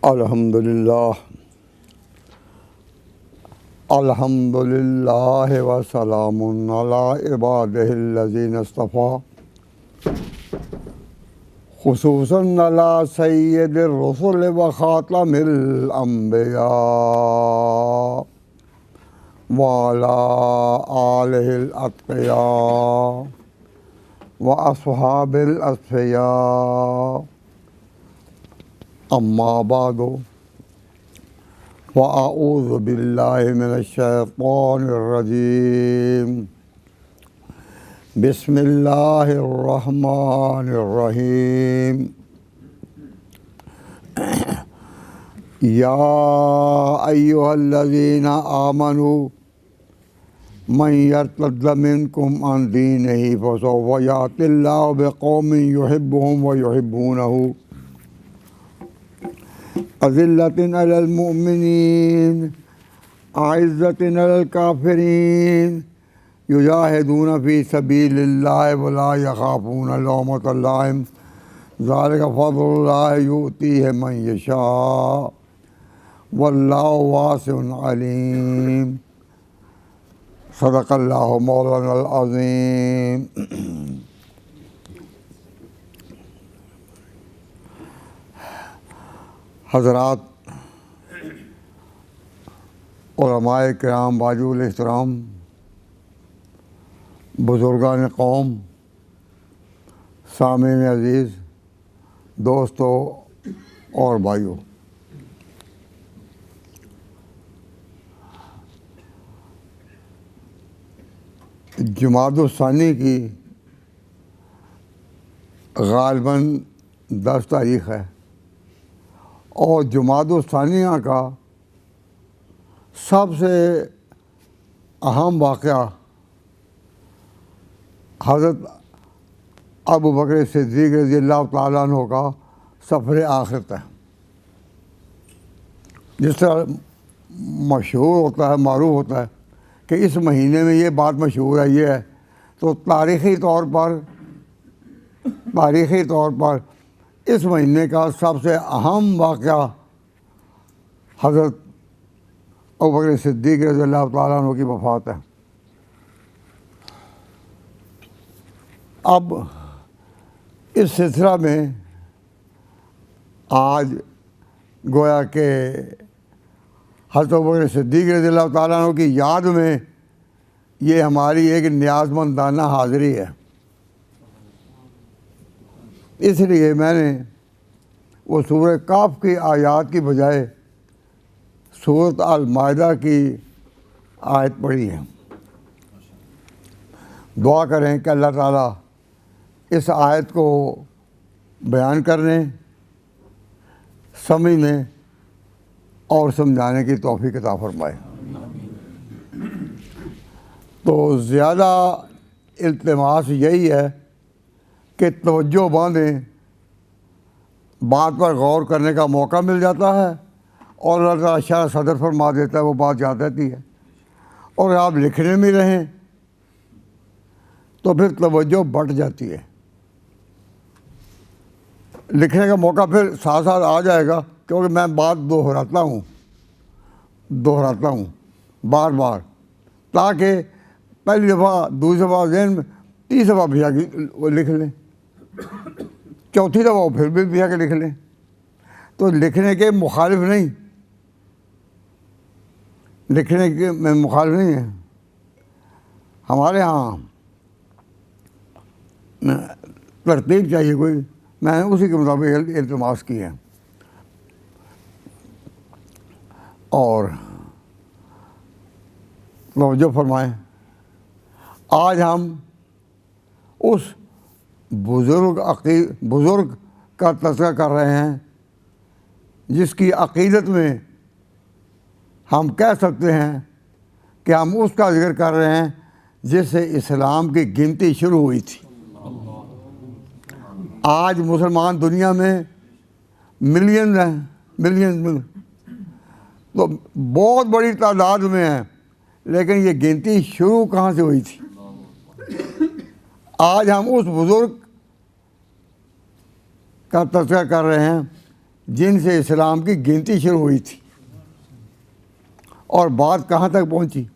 अल्हम्दुलिल्लाह अल्हम्दुलिल्लाह व सलामुन अला इबादिहिल्लज़ीना इस्तफ़ा खुसूसन अला सय्यिदिर रुसुल व ख़ातमिल अंबिया व अला आलिहिल अत्क़िया व अस्हाबिल अस्फ़िया अम्मा बादो व अऊज़ु बिल्लाहि मिनश्शैतानिर्रजीम बिस्मिल्लाहिर्रहमानिर्रहीम या अय्युहल्लज़ीना आमनू मन यर्तद्द मिनकुम अन दीनिही फसौफ़ यातिल्लाहु बिक़ौमिन युहिब्बुहुम व युहिब्बूनहु अज़िल्लतिन अलल मुअमिनीन आइज़्ज़तिन अलल काफ़िरीन युजाहिदून फ़ी सबीलिल्लाहि व ला यख़ाफ़ून लौमत लाइम ज़ालिका फ़ज़्लुल्लाहि युअतीहि मन यशा वल्लाहु वासिउन अलीम। सदक़ल्लाहु मौलानल अज़ीम। हज़रात, उलमाए किराम बाजुल इहतराम, बुज़ुर्गान कौम, सामीन अज़ीज़, दोस्तों और भाइयों, जुमादुस्सानी की ग़ालिबन 10 तारीख़ है और जुमादुस्सानिया का सबसे अहम वाक़या हज़रत अबू बकर सिद्दीक़ रज़ियल्लाहु ताला अन्हु का सफ़र आखिरत है। जिस तरह मशहूर होता है, मारूफ होता है कि इस महीने में ये बात मशहूर है, ये है, तो तारीख़ी तौर पर इस महीने का सबसे अहम वाक़या हज़रत अबू बकर सिद्दीक़ रज़ियल्लाहु ताला अन्हु की वफ़ात है। अब इस सिलसिला में आज गोया के हज़रत अबू बकर सिद्दीक़ रज़ियल्लाहु ताला अन्हु की याद में ये हमारी एक न्याज़मंदाना हाज़िरी है। इसलिए मैंने वो सूरह काफ की आयत की बजाय सूरत अल माइदा की आयत पढ़ी है। दुआ करें कि अल्लाह ताला इस आयत को बयान करने, समझने और समझाने की तौफ़ीक़ अता फ़रमाए। तो ज़्यादा इल्तिमास यही है कि तवज्जो बांधें, बात पर गौर करने का मौका मिल जाता है और अल्लाह ताला शरह सदर फरमा देता है, वो बात याद रहती है। और आप लिखने में रहें तो फिर तवज्जो बढ़ जाती है, लिखने का मौका फिर साथ साथ आ जाएगा, क्योंकि मैं बात दोहराता हूँ बार बार, ताकि पहली दफ़ा, दूसरी दफ़ा ज़हन में, तीसरी दफ़ा भी आके वो लिख लें, चौथी दफ़ा वो फिर भी आके लिख लें। तो लिखने के मुखालिफ नहीं, लिखने के में मुखालिफ नहीं है। हमारे यहाँ तरतीब चाहिए कोई, मैंने उसी के मुताबिक इल्तिमास की है। और तवज्जो फरमाएं, आज हम उस बुज़ुर्ग का तज़किरा कर रहे हैं जिसकी अक़ीदत में हम कह सकते हैं कि हम उसका ज़िक्र कर रहे हैं जिससे इस्लाम की गिनती शुरू हुई थी। आज मुसलमान दुनिया में मिलियन हैं, मिलियन, तो बहुत बड़ी तादाद में हैं, लेकिन ये गिनती शुरू कहाँ से हुई थी? आज हम उस बुज़ुर्ग का तज़किरा कर रहे हैं जिनसे इस्लाम की गिनती शुरू हुई थी। और बात कहाँ तक पहुँची?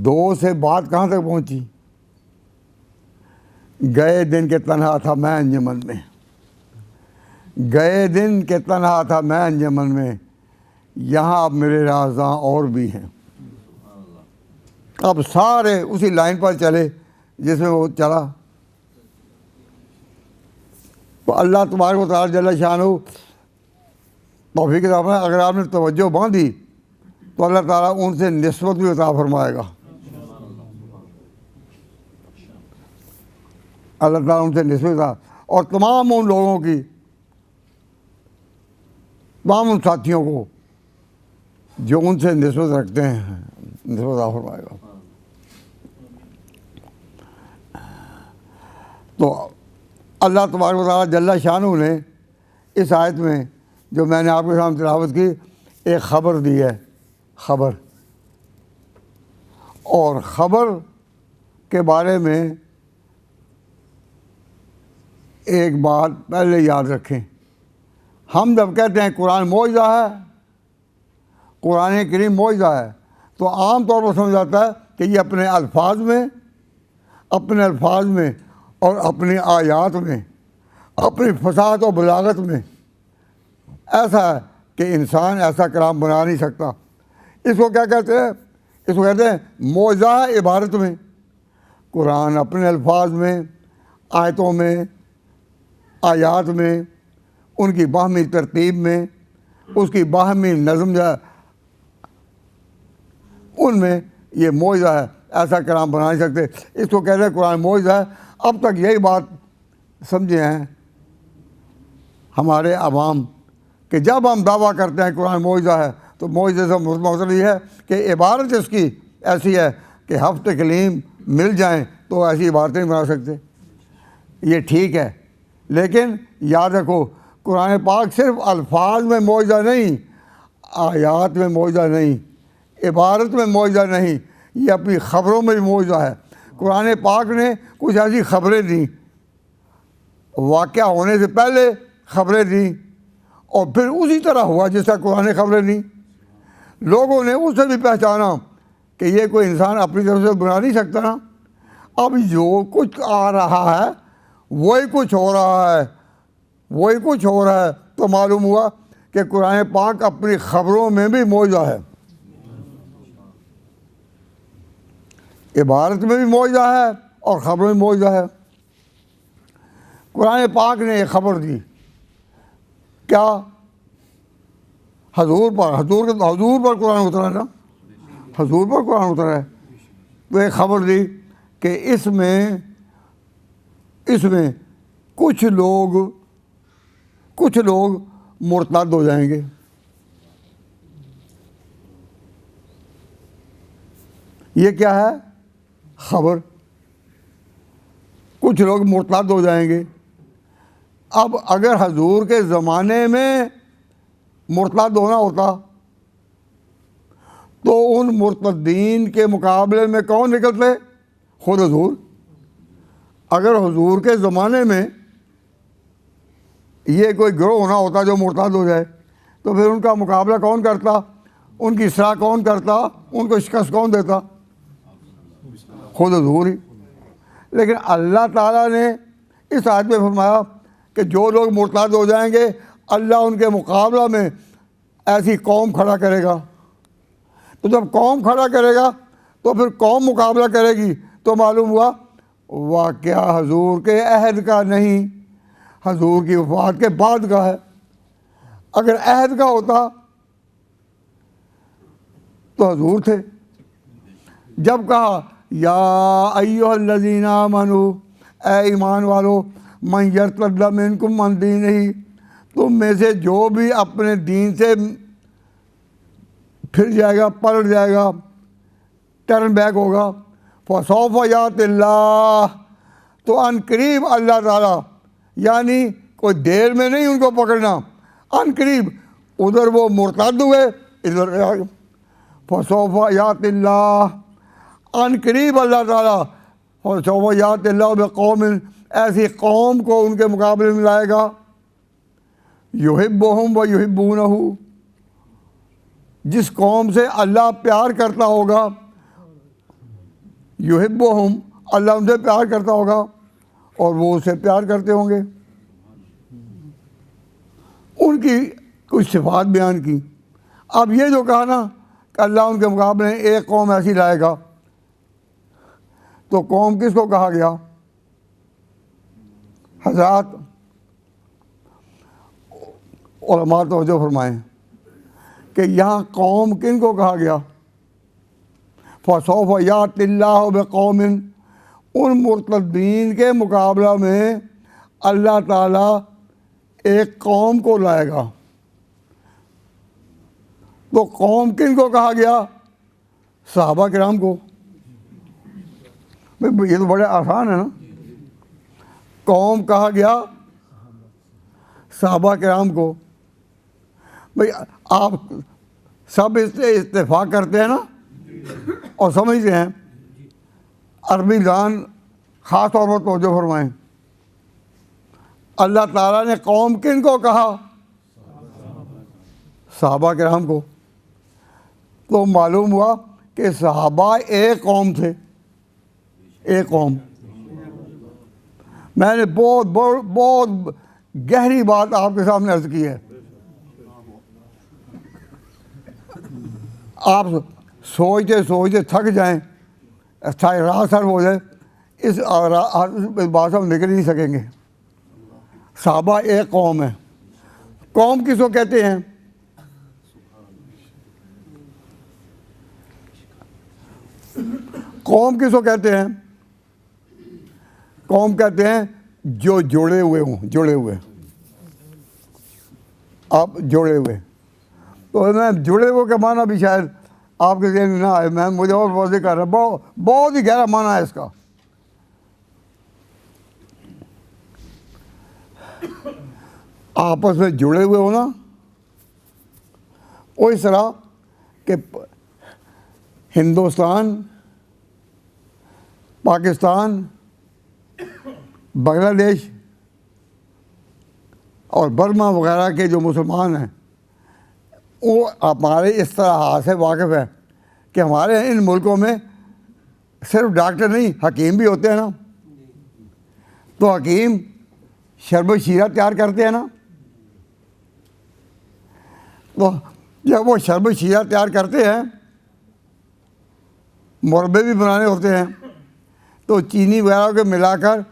2 से बात कहाँ तक पहुँची? गए दिन के तन्हा था मैं अंजमन में, गए दिन के तन्हा था मैं अंजमन में, यहाँ अब मेरे राज़ां और भी हैं। अब सारे उसी लाइन पर चले जिसमें वो चला। तो अल्लाह तबारक व तआला जल्ल शानहू तौफीक अता फरमाए, अगर आपने तवज्जो बांधी तो अल्लाह ताला उनसे निस्बत भी अता फरमाएगा। अल्लाह ताला उनसे निस्बत अता, और तमाम उन लोगों की, तमाम उन साथियों को जो उनसे निस्बत रखते हैं, निस्बत अता फरमाएगा। तो अल्लाह तबारक व तआला जल्ल शानहू ने इस आयत में जो मैंने आपके सामने तिलावत की, एक ख़बर दी है, ख़बर। और ख़बर के बारे में एक बात पहले याद रखें। हम जब कहते हैं कुरान मौइज़ा है, कुरान करीम मौइज़ा है, तो आम तौर पर समझ आता है कि ये अपने अल्फाज में और अपनी आयात में, अपनी फसाहत और बलागत में ऐसा है कि इंसान ऐसा कलाम बना नहीं सकता। इसको क्या कहते हैं? इसको कहते हैं मौइज़ा है इबारत में। कुरान अपने अल्फाज में, आयतों में, आयात में, उनकी बाहमी तरतीब में, उसकी बाहमी नज़म उनमें ये मौइज़ा है, ऐसा कलाम बना नहीं सकते। इसको कहते हैं कुरान मौइज़ा है। अब तक यही बात समझे हैं हमारे अवाम कि जब हम दावा करते हैं कुरान मौइज़ा है तो मौइज़े से मतलब ये है कि इबारत इसकी ऐसी है कि हफ्ते कलीम मिल जाएं तो ऐसी इबारतें नहीं बना सकते। ये ठीक है, लेकिन याद रखो कुरान पाक सिर्फ अल्फाज में मौइज़ा नहीं, आयात में मौइज़ा नहीं, इबारत में मौइज़ा नहीं, ये अपनी ख़बरों में भी मौइज़ा है। कुरान पाक ने कुछ ऐसी ख़बरें दी, वाक़या होने से पहले ख़बरें दी, और फिर उसी तरह हुआ जैसा कुरान ख़बरें दी। लोगों ने उसे भी पहचाना कि ये कोई इंसान अपनी तरफ से बना नहीं सकता ना। अब जो कुछ आ रहा है वही कुछ हो रहा है, वही कुछ हो रहा है। तो मालूम हुआ कि कुरान पाक अपनी ख़बरों में भी मौइज़ा है, इबारत में भी मौइज़ा है और ख़बरों में मौइज़ा है। कुरान पाक ने एक ख़बर दी, क्या? हजूर पर कुरान उतरा है ना, हजूर पर कुरान उतरा है। तो एक ख़बर दी कि इसमें कुछ लोग मुर्तद हो जाएंगे। ये क्या है? ख़बर। कुछ लोग मुर्तद हो जाएंगे। अब अगर हजूर के ज़माने में मुर्तद होना होता तो उन मुर्तदीन के मुकाबले में कौन निकलते? खुद हजूर। अगर हजूर के ज़माने में ये कोई गिरोह होना होता जो मुर्तद हो जाए तो फिर उनका मुकाबला कौन करता? उनकी इसराह कौन करता? उनको शिकस्त कौन देता? खुद हजूर ही। लेकिन अल्लाह ताला ने इस आयत में फरमाया कि जो लोग मुर्तद हो जाएंगे अल्लाह उनके मुकाबला में ऐसी कौम खड़ा करेगा। तो जब कौम खड़ा करेगा तो फिर कौम मुकाबला करेगी। तो मालूम हुआ वाक़या हजूर के अहद का नहीं, हजूर की वफ़ात के बाद का है। अगर अहद का होता तो हजूर थे। जब कहा या अय्युहल्लज़ीना आमनू, ए ईमान वालो, मन यर्तद्द मिनकुम अन दीनिही, तुम में से जो भी अपने दीन से फिर जाएगा, पलट जाएगा, टर्न बैक होगा, फसौफ यातिल्लाह, तो अनकरीब अल्लाह ताला, यानी कोई देर में नहीं उनको पकड़ना, अनकरीब। उधर वो मुर्तद हुए, इधर फसौफ यातिल्लाह, अनकरीब अल्लाह ताला फसौफ यातिल्लाह बिक़ौमिन, ऐसी कौम को उनके मुकाबले में लाएगा, युहिब्बुहुम व युहिब्बूनहु, जिस कौम से अल्लाह प्यार करता होगा, युहिब्बुहुम, अल्लाह उनसे प्यार करता होगा और वो उसे प्यार करते होंगे। उनकी कुछ सिफात बयान की। अब ये जो कहा ना कि अल्लाह उनके मुकाबले एक कौम ऐसी लाएगा, तो कौम किसको कहा गया? हज़रात उलमा तवज्जो फरमाएं कि यहाँ कौम किन को कहा गया? फसौफ यातिल्लाहु बिक़ौमिन, उन मुर्तदीन के मुकाबला में अल्लाह ताला एक कौम को लाएगा। तो कौम किन को कहा गया? सहाबा किराम को। भाई ये तो बड़े आसान है ना। कौम कहा गया सहाबा किराम को। भाई आप सब इससे इत्तेफाक करते हैं ना और समझते हैं। अरबी जान ख़ास तौर पर तवज्जो फरमाएं, अल्लाह ताला ने कौम किन को कहा? सहाबा किराम को। तो मालूम हुआ कि सहाबा एक कौम थे, एक कौम। मैंने बहुत बहुत बहुत गहरी बात आपके सामने अर्ज की है। आप सोचते सोचते थक जाएं, सारी रात सर हो जाए, इस बात से हम निकल नहीं सकेंगे। सहाबा एक कौम है। कौम किसको कहते हैं? कौम किसको कहते हैं? कौम कहते हैं जो जुड़े हुए हों, जुड़े हुए। आप जुड़े हुए, तो मैं जुड़े हुए का माना भी शायद आपके ज़हन में ना आए। मैं मुझे और वाज़ेह कर रहा हूँ, बहुत ही गहरा माना है इसका। आपस में जुड़े हुए हो ना, वो इस तरह कि हिंदुस्तान, पाकिस्तान, बांग्लादेश और बर्मा वगैरह के जो मुसलमान हैं, वो हमारे इस तरह से वाकिफ़ है कि हमारे इन मुल्कों में सिर्फ डॉक्टर नहीं, हकीम भी होते हैं ना। तो हकीम शरबत शीरा तैयार करते हैं ना। तो जब वो शरबत शीरा तैयार करते हैं, मुरब्बे भी बनाने होते हैं, तो चीनी वगैरह को मिलाकर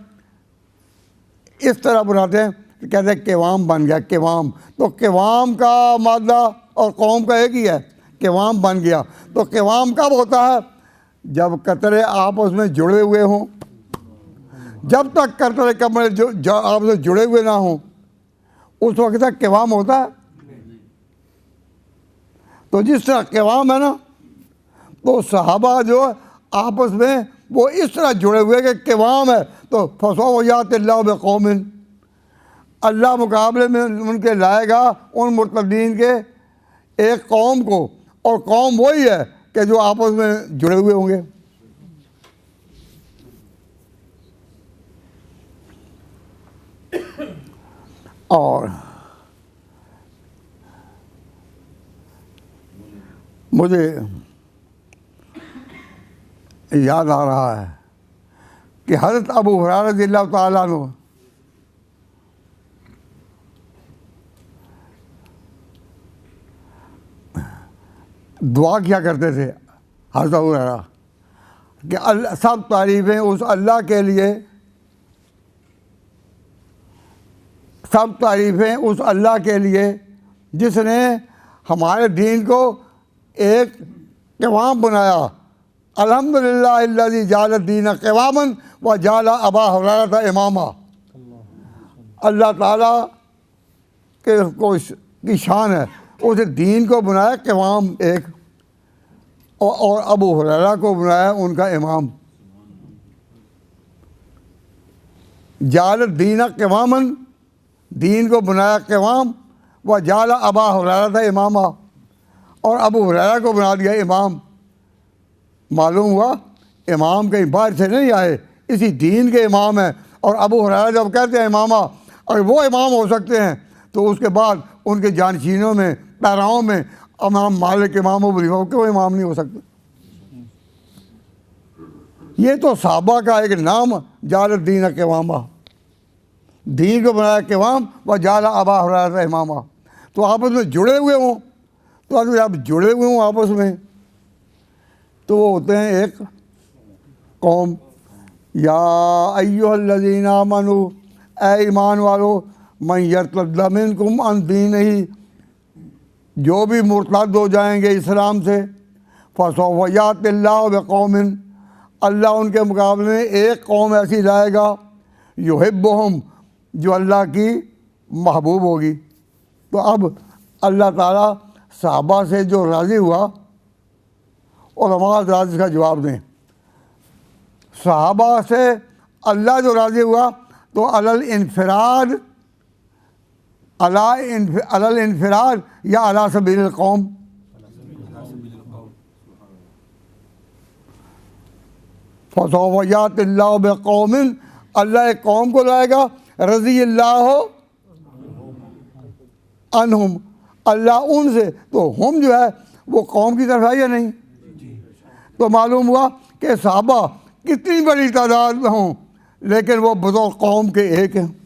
इस तरह बनाते हैं, कहते हैं केवाम बन गया, केवाम। तो केवाम का मादा और कौम का एक ही है, केवाम बन गया। तो केवाम कब होता है? जब कतरे आपस में जुड़े हुए हों। जब तक कतरे कमरे जो आपस में जुड़े हुए ना हों, उस वक्त तक केवाम होता है। तो जिस तरह केवाम है ना, तो सहाबा जो आपस में वो इस तरह जुड़े हुए कि केवाम है। तो फसौयातिल्लाहु बिक़ौमिन, अल्लाह मुकाबले में उनके लाएगा उन मुर्तदीन के एक कौम को, और कौम वही है कि जो आपस में जुड़े हुए होंगे। और मुझे याद आ रहा है कि हज़रत अबू हुरैरा रज़ियल्लाहु ताला अन्हु दुआ किया करते थे। हज़रत अबू हुरैरा कि सब तारीफ़ें उस अल्लाह के लिए, सब तारीफ़ें उस अल्लाह के लिए जिसने हमारे दीन को एक क़िवाम बनाया। अल्हम्दुलिल्लाहिल्लज़ी जाअल दीन क़िवामन व जाअल अबा हुरैरा इमामा। अल्लाह ताला के की शान है, उस दीन को बनाया क़िवाम एक, और अबू हुरैरा को बनाया उनका इमाम। जाअल दीन क़िवामन, दीन को बनाया क़िवाम, व जाअल अबा हुरैरा इमामा, और अबू हुरैरा को बना दिया इमाम। मालूम हुआ इमाम कहीं बाहर से नहीं आए, इसी दीन के इमाम हैं। और अबू हुरैरा जब कहते हैं इमामा, अगर वो इमाम हो सकते हैं तो उसके बाद उनके जानशीनों में, पैराओं में इमाम मालिक, इमाम अबू हनीफा, क्यों इमाम नहीं हो सकते? ये तो सहाबा का एक नाम, जालुद्दीन क़वामा, दीन को बनाया क़वाम व जाला अबा हुरैरा इमामा। तो आपस में जुड़े हुए हों, तो अगर आप जुड़े हुए हों आपस में, तो वो होते हैं एक कौम। या अय्युहल्लज़ीना आमनू, ऐ ईमान वालो, मन यर्तद्द मिनकुम अन दीनिही, जो भी मुर्तद हो जाएंगे इस्लाम से, फसौफ यातिल्लाहु बिक़ौमिन, अल्लाह उनके मुकाबले में एक कौम ऐसी लाएगा, युहिब्बुहुम, जो अल्लाह की महबूब होगी। तो अब अल्लाह ताला सहाबा से जो राज़ी हुआ, उलमा हज़रात इसका जवाब दें। सहाबा से अल्लाह जो राज़ी हुआ, तो अलल इन्फिराद या अला सबीलिल कौम? फसौफ यातिल्लाहु बिक़ौमिन, अल्लाह एक कौम को लाएगा, रज़ियल्लाहु अन्हुम, अल्लाह उनसे, तो हम जो है वो कौम की तरफ है या नहीं? तो मालूम हुआ कि सहाबा कितनी बड़ी तादाद में हों, लेकिन वो बतौर कौम के एक हैं,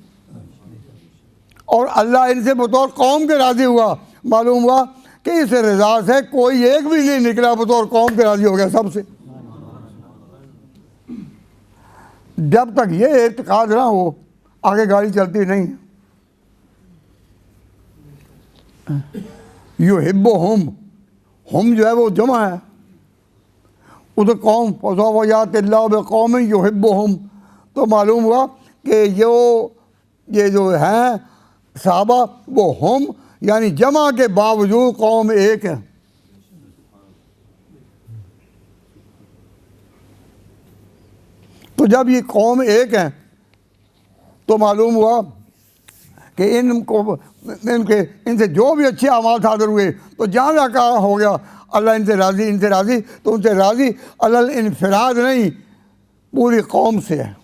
और अल्लाह इनसे बतौर कौम के राज़ी हुआ। मालूम हुआ कि इस रज़ा से कोई एक भी नहीं निकला, बतौर कौम के राज़ी हो गया सबसे। जब तक ये एतकाद ना हो, आगे गाड़ी चलती नहीं। युहिब्बुहुम, हम जो है वो जमा है, उधर कौम, फसौफ यातिल्लाहु बिक़ौमिन युहिब्बुहुम। तो मालूम हुआ कि ये जो हैं सहाबा, वो हम यानी जमा के बावजूद कौम एक है। तो जब ये कौम एक है, तो मालूम हुआ कि इनसे जो भी अच्छे अमाल सादर हुए, तो जहाँ जहाँ कहा हो गया अल्लाह इनसे राज़ी, तो उनसे राज़ी अलल इन्फिराद नहीं, पूरी कौम से है।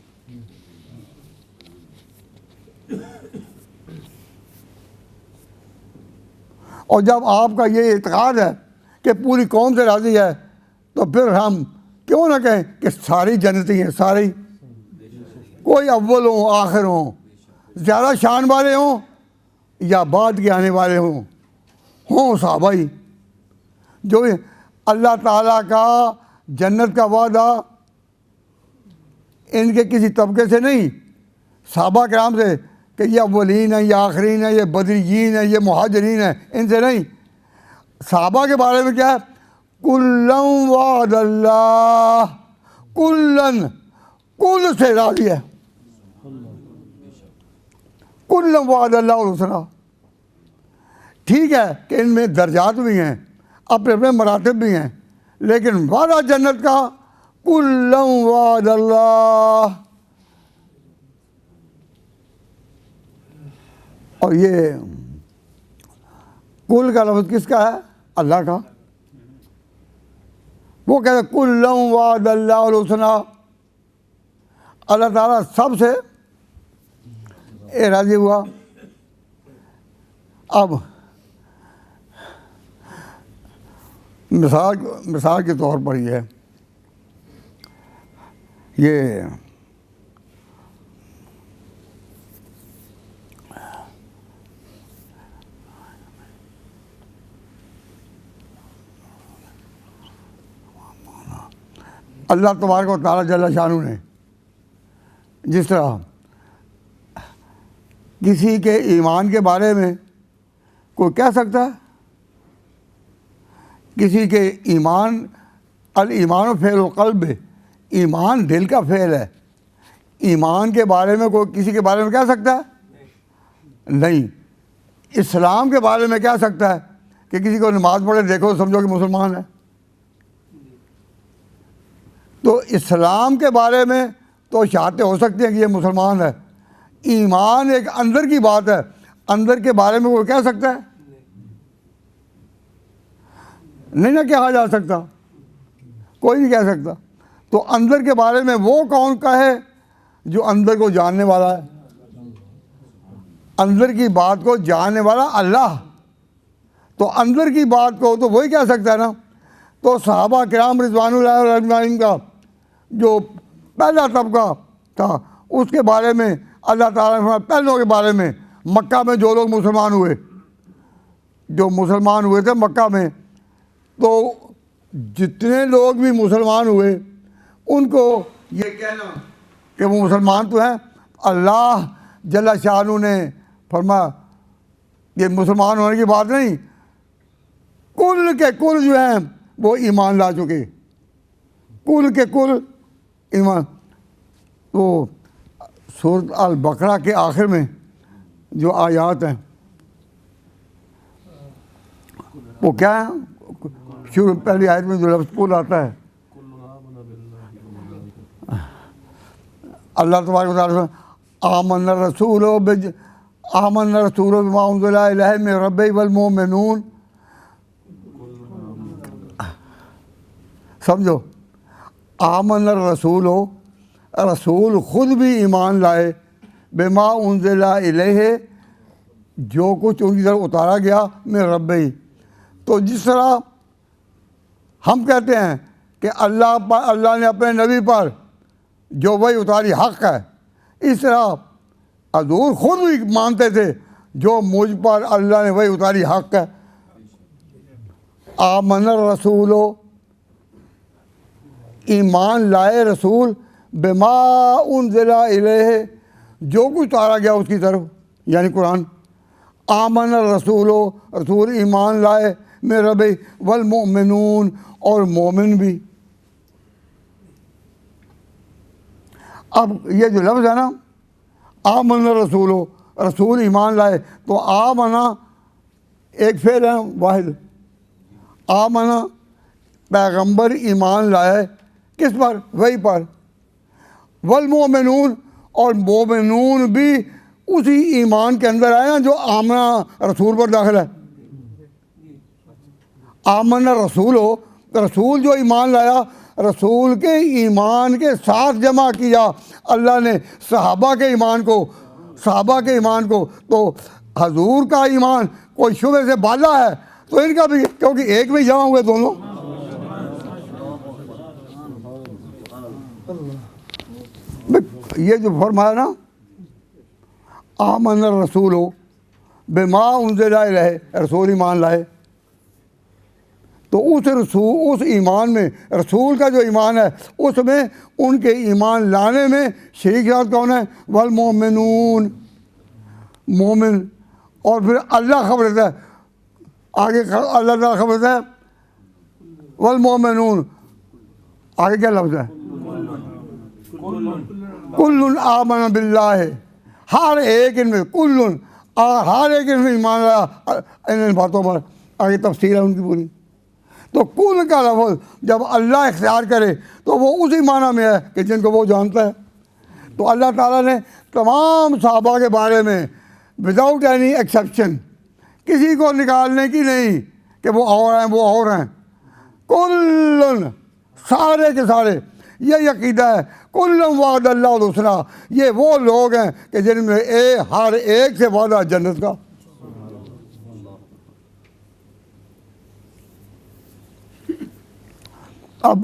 और जब आपका ये इत्क़ाद है कि पूरी कौम से राज़ी है, तो फिर हम क्यों ना कहें कि सारी जन्नती हैं, सारी, कोई अव्वल हों आखिर हों, ज़्यादा शान वाले हों या बाद के आने वाले हों सहाबा ही। जो अल्लाह ताला का जन्नत का वादा इनके किसी तबके से नहीं, सहाबा किराम से, कि ये अव्वलीन है, ये आखरीन है, ये बदरीयीन है, ये मुहाजिरीन है, इनसे नहीं। सहाबा के बारे में क्या है? कुल्लन वादल्लाह, कुल्लन, कुल से राज़ी है, कुल्लन वादल्लाह हुस्ना। ठीक है कि इनमें दर्जात भी हैं, अपने अपने मरातब भी हैं, लेकिन वादा जन्नत का, कुल्लन वादल्लाह। और ये कुल का लफ्ज़ किसका है? अल्लाह का। वो कहते हैं कुल्लम वादल्लाहुल हुस्ना, अल्लाह ताला सबसे राज़ी हुआ। अब मिसाल के तौर पर ये अल्लाह तबारक व तआला जल्ल शानु ने जिस तरह किसी के ईमान के बारे में कोई कह सकता है, किसी के ईमान, अल ईमान फ़ेल क़ल्ब, ईमान दिल का फ़ेल है, ईमान के बारे में कोई किसी के बारे में कह सकता है? नहीं। इस्लाम के बारे में कह सकता है कि किसी को नमाज़ पढ़े देखो समझो कि मुसलमान है? तो इस्लाम के बारे में तो शहादतें हो सकती हैं कि ये मुसलमान है। ईमान एक अंदर की बात है, अंदर के बारे में कोई कह सकता है? नहीं ना कहा जा सकता, कोई नहीं कह सकता। तो अंदर के बारे में वो कौन कहे जो अंदर को जानने वाला है? अंदर की बात को जानने वाला अल्लाह, तो अंदर की बात को तो वही कह सकता है ना। तो सहाबा किराम रिज़वानुल्लाह अजमईन का जो पहला तबका था उसके बारे में अल्लाह ताला ने पहलों के बारे में, मक्का में जो लोग मुसलमान हुए, जो मुसलमान हुए थे मक्का में, तो जितने लोग भी मुसलमान हुए उनको ये कहना कि वो मुसलमान तो हैं, अल्लाह जल्ला शानू ने फरमाया ये मुसलमान होने की बात नहीं, कुल के कुल जो हैं वो ईमान ला चुके, कुल के कुल ईमान। तो सूरत अल बकरा के आखिर में जो आयात हैं वो क्या है, शुरू पहली आयत में जो लफ्ज़ कुल आता है, अल्लाह तबारक व तआला आमन रसूल बिमा उन्ज़िला इलैहि मिन रब्बिही वल मोमिनून, समझो आमन रसूल हो, रसूल ख़ुद भी ईमान लाए, बिमा उन्ज़िला इलैहि जो कुछ उनकी तरफ उतारा गया मिन रब्बिही। तो जिस तरह हम कहते हैं कि अल्लाह ने अपने नबी पर जो वही उतारी हक़ है, इस तरह हज़ूर ख़ुद भी मानते थे जो मुझ पर अल्लाह ने वही उतारी हक़ है। आमन रसूल हो, ईमान लाए रसूल, बिमा उन्ज़िला इलैहि जो कुछ उतारा गया उसकी तरफ, यानी कुरान। आमन रसूल हो, रसूल ईमान लाए में रबी वल मोमिनून, और मोमिन भी। अब ये जो लफ्ज़ है ना आमन रसूल हो, रसूल ईमान लाए, तो आमना एक फेल है वाहिद, आमना पैगंबर ईमान लाए किस पर, वही पर, वल मोमिनून और मोमिनून भी उसी ईमान के अंदर आए ना जो आमना रसूल पर दाखिल है। आमन रसूल हो, रसूल जो ईमान लाया, रसूल के ईमान के साथ जमा किया अल्लाह ने सहाबा के ईमान को, तो हजूर का ईमान कोई शुबे से बाला है तो इनका भी, क्योंकि एक में जमा हुए दोनों। ये जो फरमाया ना आमन रसूल हो बिमा उन्ज़िला इलैहि, रसूल ईमान लाए, तो उस ईमान में, रसूल का जो ईमान है उसमें उनके ईमान लाने में शरीक साथ कौन है, वल मोमिनून, मोमिन। और फिर अल्लाह खबर देता है, आगे अल्लाह ताला खबर देता है वल मोमिनून, आगे क्या लफ्ज़ है, कुल्लुन आमन बिल्लाह, हर एक इनमें, कुल्लुन हर एक इनमें ईमान लाया इन बातों पर, आगे तफसीर है उनकी पूरी। तो कुल का लफ्ज़ जब अल्लाह इख्तियार करे तो वो उसी माना में है कि जिनको वो जानता है। तो अल्लाह ताला ने तमाम सहाबा के बारे में विदाउट एनी एक्सेप्शन, किसी को निकालने की नहीं कि वो और हैं वो और हैं, कुल्लन सारे के सारे, ये अक़ीदा है कुल्लम वाद अल्लाह हुस्ना, ये वो लोग हैं कि जिनमें हर एक से वादा जन्नत का। अब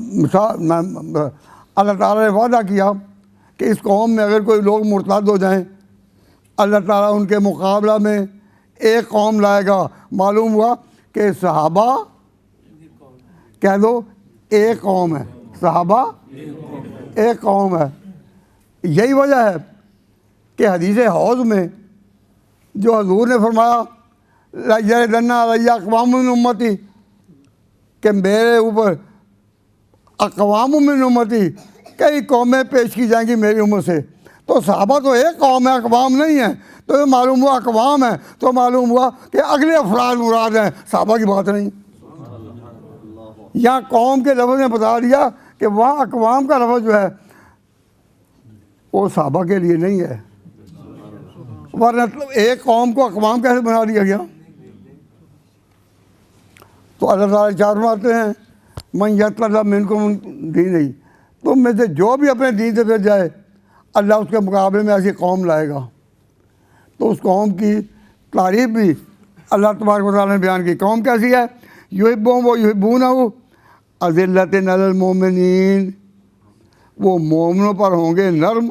अल्लाह ताला ने वादा किया कि इस कौम में अगर कोई लोग मुर्ताद हो जाएं, अल्लाह ताला उनके मुकाबला में एक कौम लाएगा। मालूम हुआ कि सहाबा, कह दो एक कौम है, सहाबा एक कौम है। यही वजह है कि हदीस हौज़ में जो हजूर ने फरमाया लन्ना अलैया अक़वाम मिन उम्मती, कि मेरे ऊपर अक़वाम मिन उम्मती कई कौमें पेश की जाएंगी मेरी उम्र से। तो सहाबा तो एक कौम है, अक़वाम नहीं है। तो ये मालूम हुआ अक़वाम है, तो मालूम हुआ कि अगले अफराद मुराद हैं, सहाबा की बात नहीं। यहाँ कौम के लफ्ज़ ने बता दिया कि वहाँ अक़वाम का लफ्ज़ जो है वो सहाबा के लिए नहीं है, वरना एक कौम को अक़वाम कैसे बना दिया गया। तो अल्लाह ताला चार फरमाते हैं मन यतल्ला मिनकुम दीन ही, तुम में से जो भी अपने दीन से फिर जाए अल्लाह उसके मुकाबले में ऐसी कौम लाएगा। तो उस कौम की तारीफ भी अल्लाह तबारक व तआला ने बयान की। कौम कैसी है? युहिब्बुहुम व युहिब्बूनहु अज़िल्लतिन अलल मोमिनीन, वो मोमिनों पर होंगे नरम,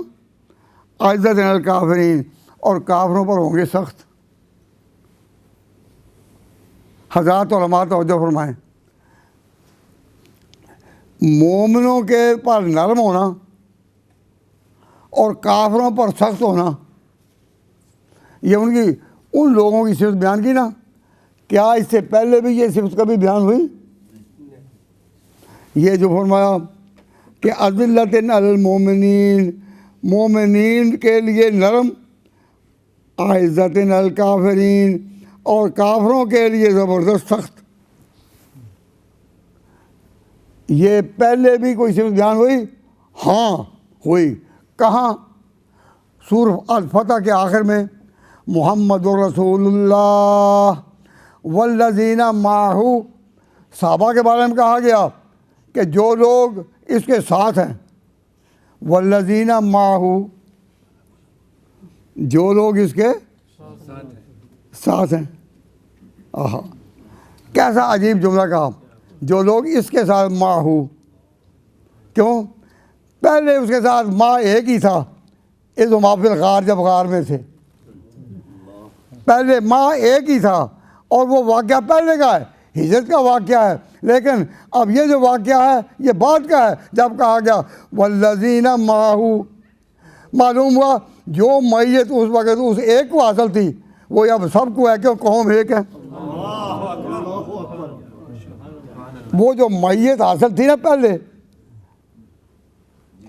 अज़्ज़तिन अलल काफिरीन, और काफिरों पर होंगे सख्त। हज़रात उलमा तवज्जो फरमाएं, मोमिनों के पर नरम होना और काफिरों पर सख्त होना, ये उनकी उन लोगों की सिफत बयान की ना। क्या इससे पहले भी ये सिफत कभी बयान हुई? ये जो फरमाया कि अज़िल्लतिन अलल मोमिनीन, मोमिनीन के लिए नरम, अइज़्ज़तिन अलल काफिरीन, और काफिरों के लिए ज़बरदस्त सख्त, ये पहले भी कोई सिफत बयान हुई? हाँ हुई। कहाँ? सूरह अल-फतह के आखिर में मुहम्मदुर रसूलुल्लाह वल्लज़ीना माहू, सहाबा के बारे में कहा गया कि जो लोग इसके साथ हैं। वल्लज़ीना माहू, जो लोग इसके साथ हैं। आहा, कैसा अजीब जुमला कहा, जो लोग इसके साथ माहू। क्यों? पहले उसके साथ माँ एक ही था, इस माफिल गार, जब गार में थे पहले माँ एक ही था, और वो वाक़या पहले का है, हिजरत का वाक़या है। लेकिन अब ये जो वाक़या है ये बाद का है, जब कहा गया वल्लज़ीना माहू। मालूम हुआ जो मैयत उस वक़्त उस एक को हासिल थी, वो अब सबको है, क्यों? कौम एक है। वो जो मैयत हासिल थी ना पहले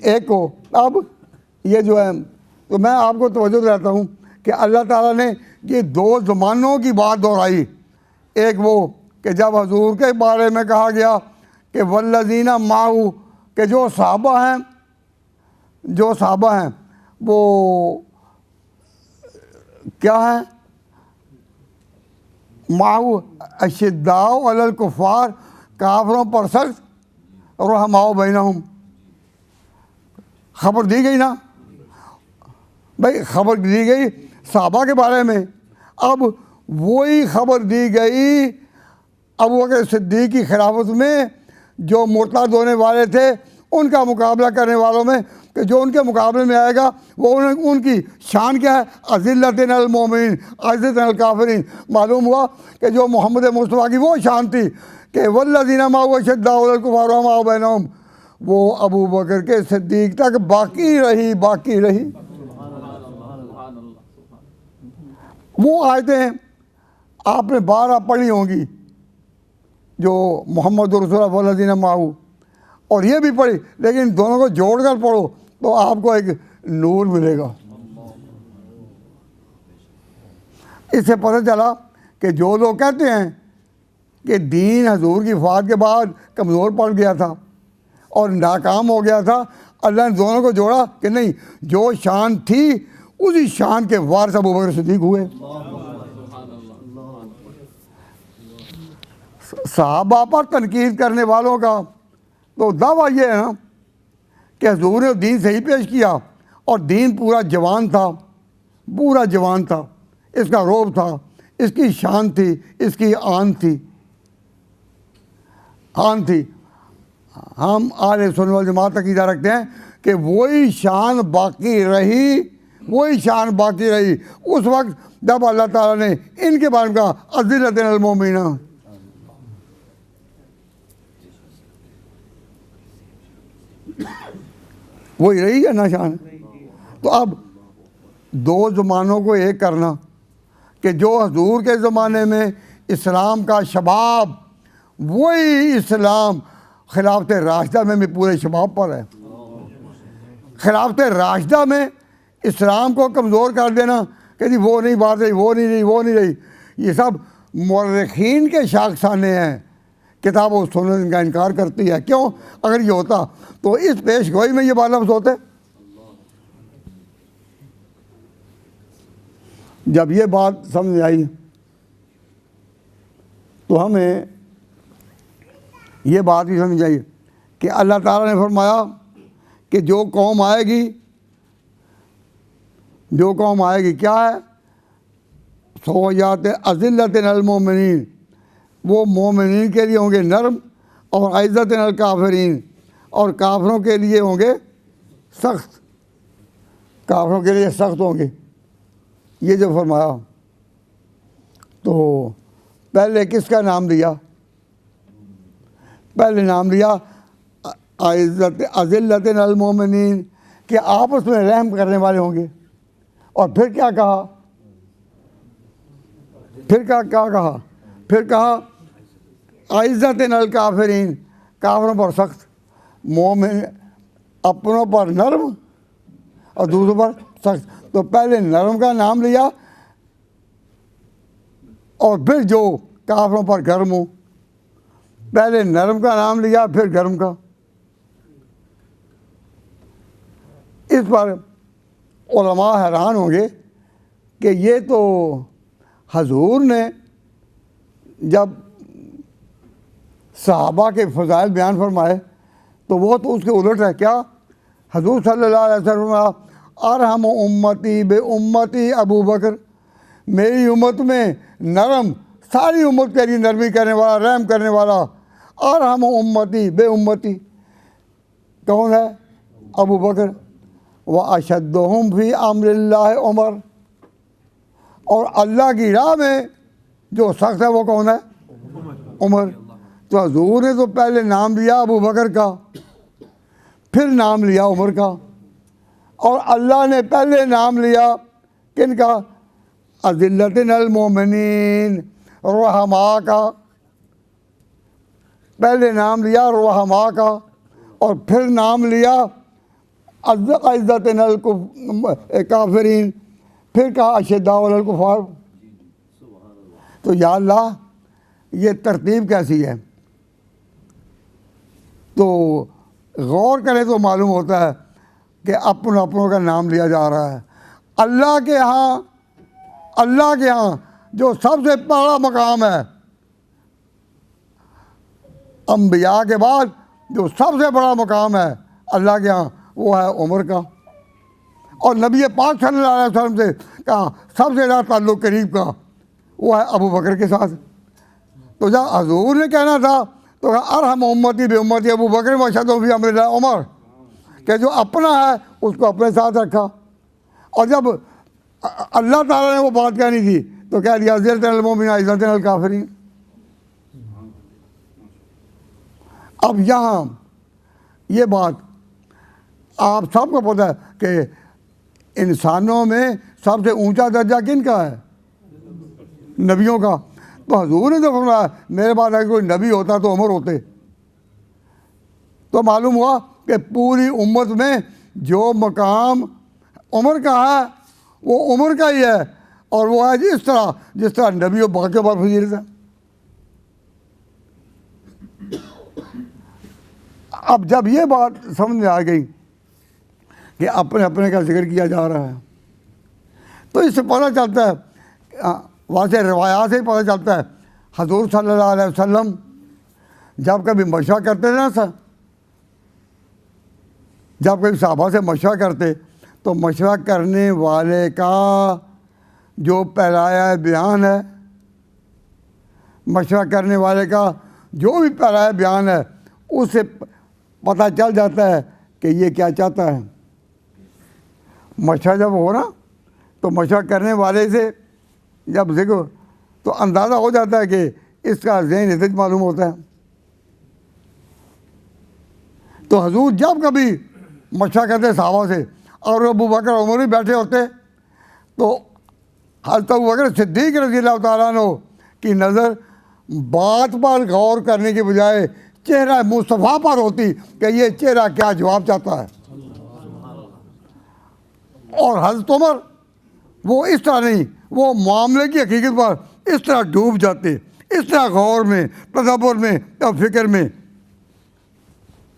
एक को, अब ये जो है, तो मैं आपको तवज्जो दिलाता हूँ कि अल्लाह ताला ने ये दो ज़मानों की बात दोहराई। एक वो कि जब हजूर के बारे में कहा गया कि वल्लज़ीना माहू, कि जो सहाबा हैं वो क्या है? माहू अशिद्दाउ अलल कुफ़ार, काफिरों पर सख्त, रहमाओ बैनहुम। खबर दी गई ना भाई, खबर दी गई सहाबा के बारे में। अब वही खबर दी गई अबू बकर सिद्दीक़ की खिलाफत में, जो मुर्तद होने वाले थे उनका मुकाबला करने वालों में, कि जो उनके मुकाबले में आएगा वो उनकी शान क्या है? अज़िल्लतिन अलल मोमिनीन अइज़्ज़तिन अलल काफिरीन। मालूम हुआ कि जो मोहम्मद मुस्तफ़ा की वो शान थी कि वल्लज़ीना माहू अशिद्दाउ अलल कुफ़ार रहमाओ बैनहुम, वो अबू बकर के सिद्दीक़ तक बाकी रही। वो आयतें आपने 12 पढ़ी होंगी जो मोहम्मद रसूलुल्लाह वल्लज़ीना माहू, और ये भी पढ़ी, लेकिन दोनों को जोड़कर पढ़ो तो आपको एक नूर मिलेगा। इससे पता चला कि जो लोग कहते हैं कि दीन हजूर की वफ़ात के बाद कमज़ोर पड़ गया था और नाकाम हो गया था, अल्लाह ने दोनों को जोड़ा कि नहीं, जो शान थी उसी शान के वारिस अबू बकर सिद्दीक़ हुए। सहाबा पर तनकीद करने वालों का तो दावा ये है ना कि हजूर ने दीन सही पेश किया, और दीन पूरा जवान था, इसका रोब था, इसकी शान थी, इसकी आन थी। हम आले सुन्नत वल जमात अक़ीदा रखते हैं कि वही शान बाकी रही उस वक्त जब अल्लाह ताला ने इनके बारे में कहा अज़िल्लतिन अलल मोमिनीन। वही रही है ना शान। तो अब दो ज़मानों को एक करना कि जो हजूर के ज़माने में इस्लाम का शबाब, वही इस्लाम खिलाफत राशिदा में भी पूरे शबाब पर है। खिलाफत राशिदा में इस्लाम को कमज़ोर कर देना कि जी वो नहीं बात रही, वो नहीं रही, ये सब मुर्रिखीन के शाखसाने हैं। किताब और सुन्नत इनका इनकार करती है। क्यों? अगर ये होता तो इस पेश गोई में ये बात लफ्ज़ होते। जब ये बात समझ आई तो हमें ये बात भी समझ आई कि अल्लाह ताला ने फरमाया कि जो कौम आएगी क्या है? फ़ौजात अज़िल्लतिन अल मोमिनीन, वो मोमिनीन के लिए होंगे नरम, और इज़्ज़तिन अल काफिरीन, और काफिरों के लिए होंगे सख्त, काफिरों के लिए सख्त होंगे। ये जो फरमाया, तो पहले किसका नाम दिया? पहले नाम दिया अज़िल्लतिन अल मोमिनीन, कि आपस में रहम करने वाले होंगे। और फिर क्या कहा? फिर क्या कहा? फिर कहा इज़्ज़तिन अल काफिरीन, काफिरों पर सख्त। मोमिन अपनों पर नरम और दूसरों पर सख्त। तो पहले नरम का नाम लिया और फिर जो काफिरों पर गर्म हो। पहले नरम का नाम लिया फिर गर्म का। इस पर उलमा हैरान होंगे कि ये तो हजूर ने जब सहाबा के फ़ज़ाइल बयान फरमाए तो वो तो उसके उलट है। क्या? हजूर सल्लल्लाहु अलैहि वसल्लम अरहम उम्मती बे उम्मती अबू बकर, मेरी उम्मत में नरम, सारी उम्मत के लिए नरमी करने वाला, रहम करने वाला। अरहम उम्मती बे उम्मती कौन है? अबू बकर। व अशद्दुहुम फी अम्रिल्लाह उमर, और अल्लाह की राह में जो सख्त है वो कौन है? उमर। तो हजूर ने तो पहले नाम लिया अबू बकर का, फिर नाम लिया उमर का, और अल्लाह ने पहले नाम लिया किन का? अज़िल्लतिन अल मोमिनीन, रहमा का। पहले नाम लिया रहमा का और फिर नाम लिया इज़्ज़तिन अल काफिरीन, फिर कहा अशद्दाउ अलल कुफ़ार। तो या अल्लाह, ये तरतीब कैसी है? तो गौर करें तो मालूम होता है कि अपनों का नाम लिया जा रहा है। अल्लाह के यहाँ जो सबसे बड़ा मकाम है, अंबिया के बाद जो सबसे बड़ा मकाम है अल्लाह के यहाँ, वो है उमर का। और नबी पाक सल्लल्लाहु अलैहि वसल्लम से कहा सबसे ज़्यादा ताल्लुक़ करीब का वो है अबू बकर के साथ। तो जब हजूर ने कहना था तो कहा अरहम उम्मती बे उम्मती अबू बकर व अशद्दुहुम फी अम्रिल्लाह उमर, कि जो अपना है उसको अपने साथ रखा। और जब अल्लाह ताला ने वो बात कहनी थी तो कह दिया अज़िल्लतिन अल मोमिनीन इज़्ज़तिन अल काफिरीन। अब यहाँ ये बात आप सबको पता है कि इंसानों में सबसे ऊंचा दर्जा किन का है? नबियों का। तो हजूर ने तो फरमाया मेरे बाद अगर कोई नबी होता तो उमर होते। तो मालूम हुआ कि पूरी उम्मत में जो मकाम उमर का है वो उमर का ही है, और वो है जिस तरह नबी बाकी बार फजीलत है। अब जब ये बात समझ में आ गई कि अपने अपने का जिक्र किया जा रहा है, तो इससे पता चलता है, वाज़ेह रिवायात से पता चलता है, हजूर सल्लल्लाहु अलैहि वसल्लम जब कभी मशवरा करते थे ना सर, जब कभी सहाबा से मशवरा करते तो मशवरा करने वाले का जो पहलाया बयान है, मशवरा करने वाले का जो भी पहलाया बयान है, उससे पता चल जाता है कि ये क्या चाहता है। मशवरा जब हो ना तो मशवरा करने वाले से जब जिक्र तो अंदाज़ा हो जाता है कि इसका ज़हन नतीज मालूम होता है। तो हजूर जब कभी मशवरा करते सहाबा से और अबू बकर उमर भी बैठे होते तो हज़रत अबू बकर सिद्दीक़ रज़ियल्लाहु तआला अन्हु की नज़र बात पर गौर करने के बजाय चेहरा मुस्तफ़ा पर होती कि ये चेहरा क्या जवाब चाहता है। और हज़रत उमर वो इस तरह नहीं, वो मामले की हकीकत पर इस तरह डूब जाते, इस तरह गौर में, तदब्बर में और फिक्र में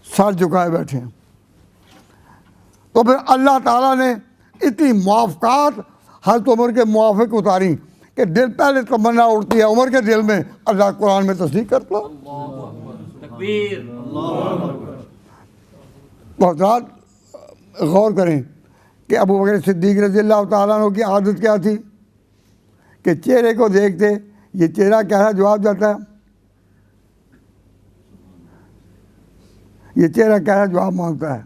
सर झुकाए बैठे हैं। तो फिर अल्लाह ताला ने इतनी मुआफ़क़ात हज़रत उमर के मुआफ़िक उतारी कि दिल पहले तमन्ना उठती है उमर के दिल में, अल्लाह कुरान में तस्दीक करता। बहुत गौर करें कि अबू बकर सिद्दीक़ रज़ियल्लाहु तआला अन्हु की आदत क्या थी कि चेहरे को देखते ये चेहरा कैसा जवाब देता है, ये चेहरा कैसा जवाब मांगता है।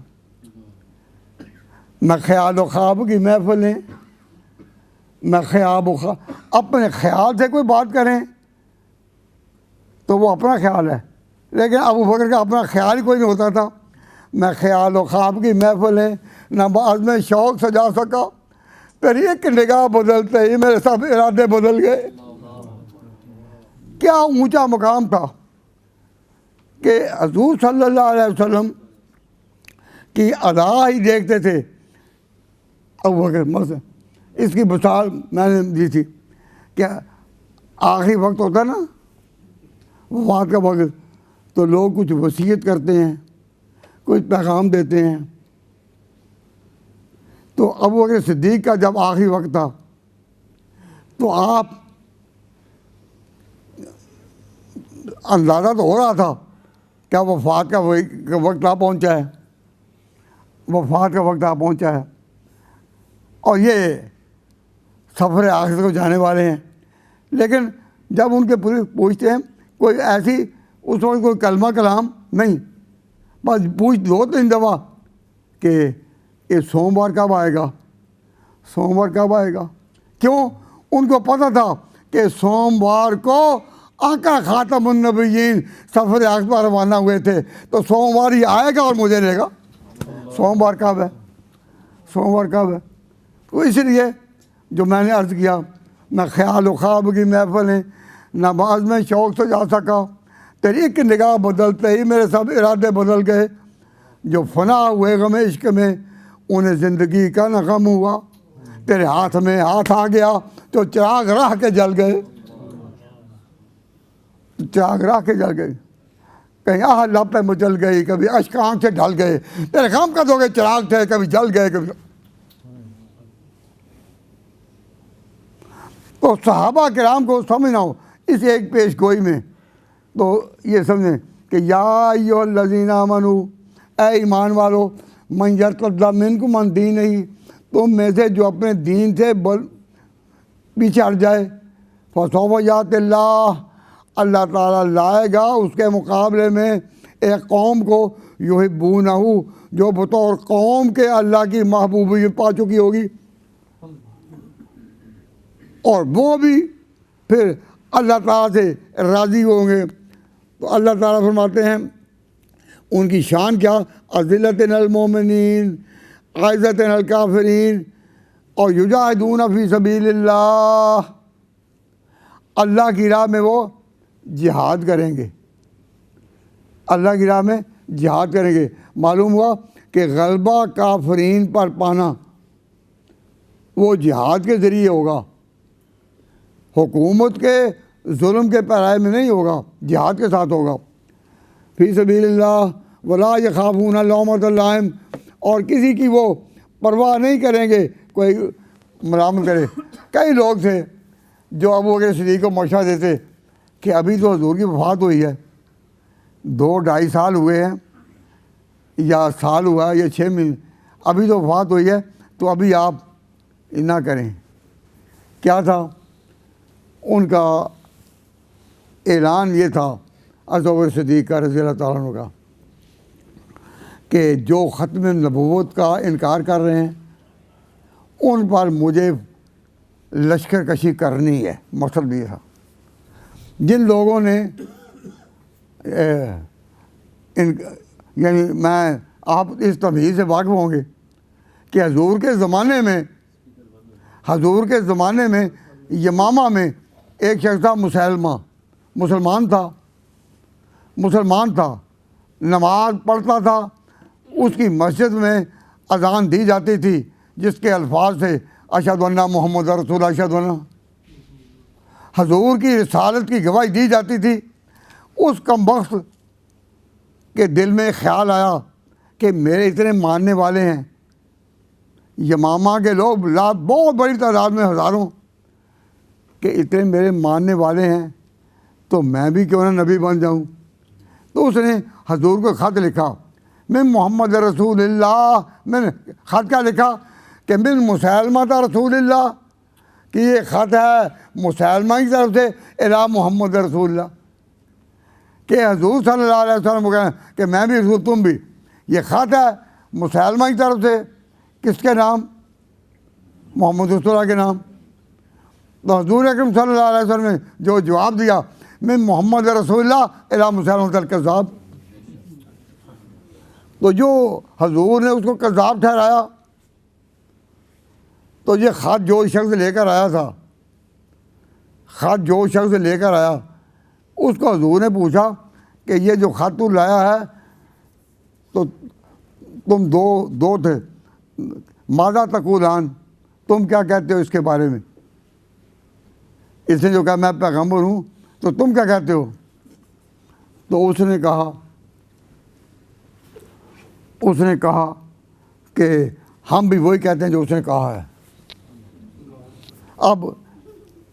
मैं ख्याल व ख्वाब की महफिलें, मैं ख्याब अपने ख्याल से कोई बात करें तो वो अपना ख्याल है, लेकिन अबू बकर का अपना ख्याल ही कोई नहीं होता था। मैं ख्याल व ख्वाब की महफिलें नमाज में शौक़ सजा सका, तेरी एक निगाह बदलते ही मेरे सब इरादे बदल गए। क्या ऊंचा मुकाम था कि हज़ूर सल्लल्लाहु अलैहि वसल्लम की अदा ही देखते थे अबू बकर। मसलन इसकी मिसाल मैंने दी थी, क्या आखिरी वक्त होता है ना, वफ़ात का वक्त, तो लोग कुछ वसीयत करते हैं, कुछ पैगाम देते हैं। तो अबू बकर सिद्दीक़ का जब आखिरी वक्त था तो आप अंदाज़ा तो हो रहा था क्या वफ़ात का वक्त आ पहुँचा है, वफ़ात का वक्त आ पहुँचा है और ये सफ़र आखिरत को जाने वाले हैं। लेकिन जब उनके पूरे पूछते हैं कोई ऐसी उस वक्त कोई कलमा कलाम नहीं, बस पूछ 2-3 दफ़ा कि ये सोमवार कब आएगा, सोमवार कब आएगा। क्यों? उनको पता था कि सोमवार को आका खातमुन नबिय्यीन सफ़र आखिरत पर रवाना हुए थे, तो सोमवार ही आएगा और मुझे लेगा। सोमवार कब है, सोमवार कब है। तो इसलिए जो मैंने अर्ज़ किया, मैं ख्याल व ख्वाब की महफिलें नमाज में शौक़ से जा सका, तेरी एक निगाह बदलते ही मेरे सब इरादे बदल गए। जो फना हुए गम इश्क में उन्हें ज़िंदगी का न गम हुआ, तेरे हाथ में हाथ आ गया तो चिराग राह के जल गए, चिराग राह के जल गए। कहीं आह लब पे मचल गई, कभी अश्क आँख से ढल गए, तेरे गम का दोगे चिराग थे, कभी जल गए कभी। तो सहाबा किराम को समझना हो इस एक पेश गोई में, तो ये समझें कि या अय्युहल्लज़ीना आमनू, ऐ ईमान वालो, मन यर्तद्दा मिनकुम अन दीनिही, तुम में से जो अपने दीन से पीछे हट जाए, फसौफ यातिल्लाह, अल्लाह ताला लाएगा उसके मुकाबले में एक कौम को युहिब्बूनहू, जो बतौर कौम के अल्लाह की महबूबी पा चुकी होगी, और वो भी फिर अल्लाह ताला से राज़ी होंगे। तो अल्लाह ताला फरमाते हैं उनकी शान क्या, अज़िल्लतिन अल मोमिनीन आइज़तिन अल काफ़िरीन और युजाहिदून फ़ी सबीलिल्लाह, अल्लाह की राह में वो जिहाद करेंगे, अल्लाह की राह में जिहाद करेंगे। मालूम हुआ कि गलबा काफरीन पर पाना वो जिहाद के ज़रिए होगा, हुकूमत के जुल्म के पैराए में नहीं होगा, जिहाद के साथ होगा। फ़ी सबीलिल्लाह वला यख़ाफ़ून लौमत लाइम, और किसी की वो परवाह नहीं करेंगे कोई मलामत करे। कई लोग थे जो अबू बकर सिद्दीक़ को मशवरा देते कि अभी तो हुज़ूर की वफ़ात हुई है, 2-2.5 साल हुए हैं या साल हुआ है या 6 महीने, अभी तो वफ़ात हुई है, तो अभी आप ना करें। क्या था उनका ऐलान? ये था अबू बकर सिद्दीक़ का रज़ी अल्लाह तआला अन्हु का कि जो ख़त्म नबूवत का इनकार कर रहे हैं उन पर मुझे लश्कर कशी करनी है। मकसद भी था जिन लोगों ने यानी मैं आप इस तमीज़ से वाक़िफ़ होंगे कि हजूर के ज़माने में यमामा में एक शख्स था मुसलमा, मुसलमान था, नमाज पढ़ता था, उसकी मस्जिद में अज़ान दी जाती थी जिसके अल्फाज से अशहदु अन्ना मुहम्मद रसूल, अशहदु अन्ना, हजूर की रिसालत की गवाही दी जाती थी। उस कमबख्त के दिल में ख्याल आया कि मेरे इतने मानने वाले हैं, यमामा के लोग बहुत बड़ी तादाद में, हज़ारों के इतने मेरे मानने वाले हैं, तो मैं भी क्यों ना नबी बन जाऊं। तो उसने हजूर को ख़त लिखा, मैं मोहम्मद रसूलुल्लाह, मैंने ख़त क्या लिखा कि मिन मुसैलमा रसूलुल्लाह, कि ये ख़त है मुसलमान की तरफ से इला मोहम्मद रसूलुल्लाह, कि हजूर सल्लल्लाहु अलैहि वसल्लम को कहें कि मैं भी रसूल तुम भी। ये ख़त है मुसलमान की तरफ से, किसके नाम? मोहम्मद रसूलुल्लाह के नाम। तो हजूर अकरम सल्लल्लाहु अलैहि वसल्लम ने जो जवाब दिया, मैं मोहम्मद रसूलुल्लाह इला मुसलमान कज़्ज़ाब, तो जो हजूर ने उसको कज़्ज़ाब ठहराया, तो ये ख़त जो शख्स लेकर आया था, ख़त जो शख्स लेकर आया, उसको हजूर ने पूछा कि ये जो ख़त तू लाया है, तो तुम दो थे, मादा तक़ूलान, तुम क्या कहते हो इसके बारे में? इसने जो कहा मैं पैगम्बर हूँ, तो तुम क्या कहते हो? तो उसने कहा कि हम भी वही कहते हैं जो उसने कहा है। अब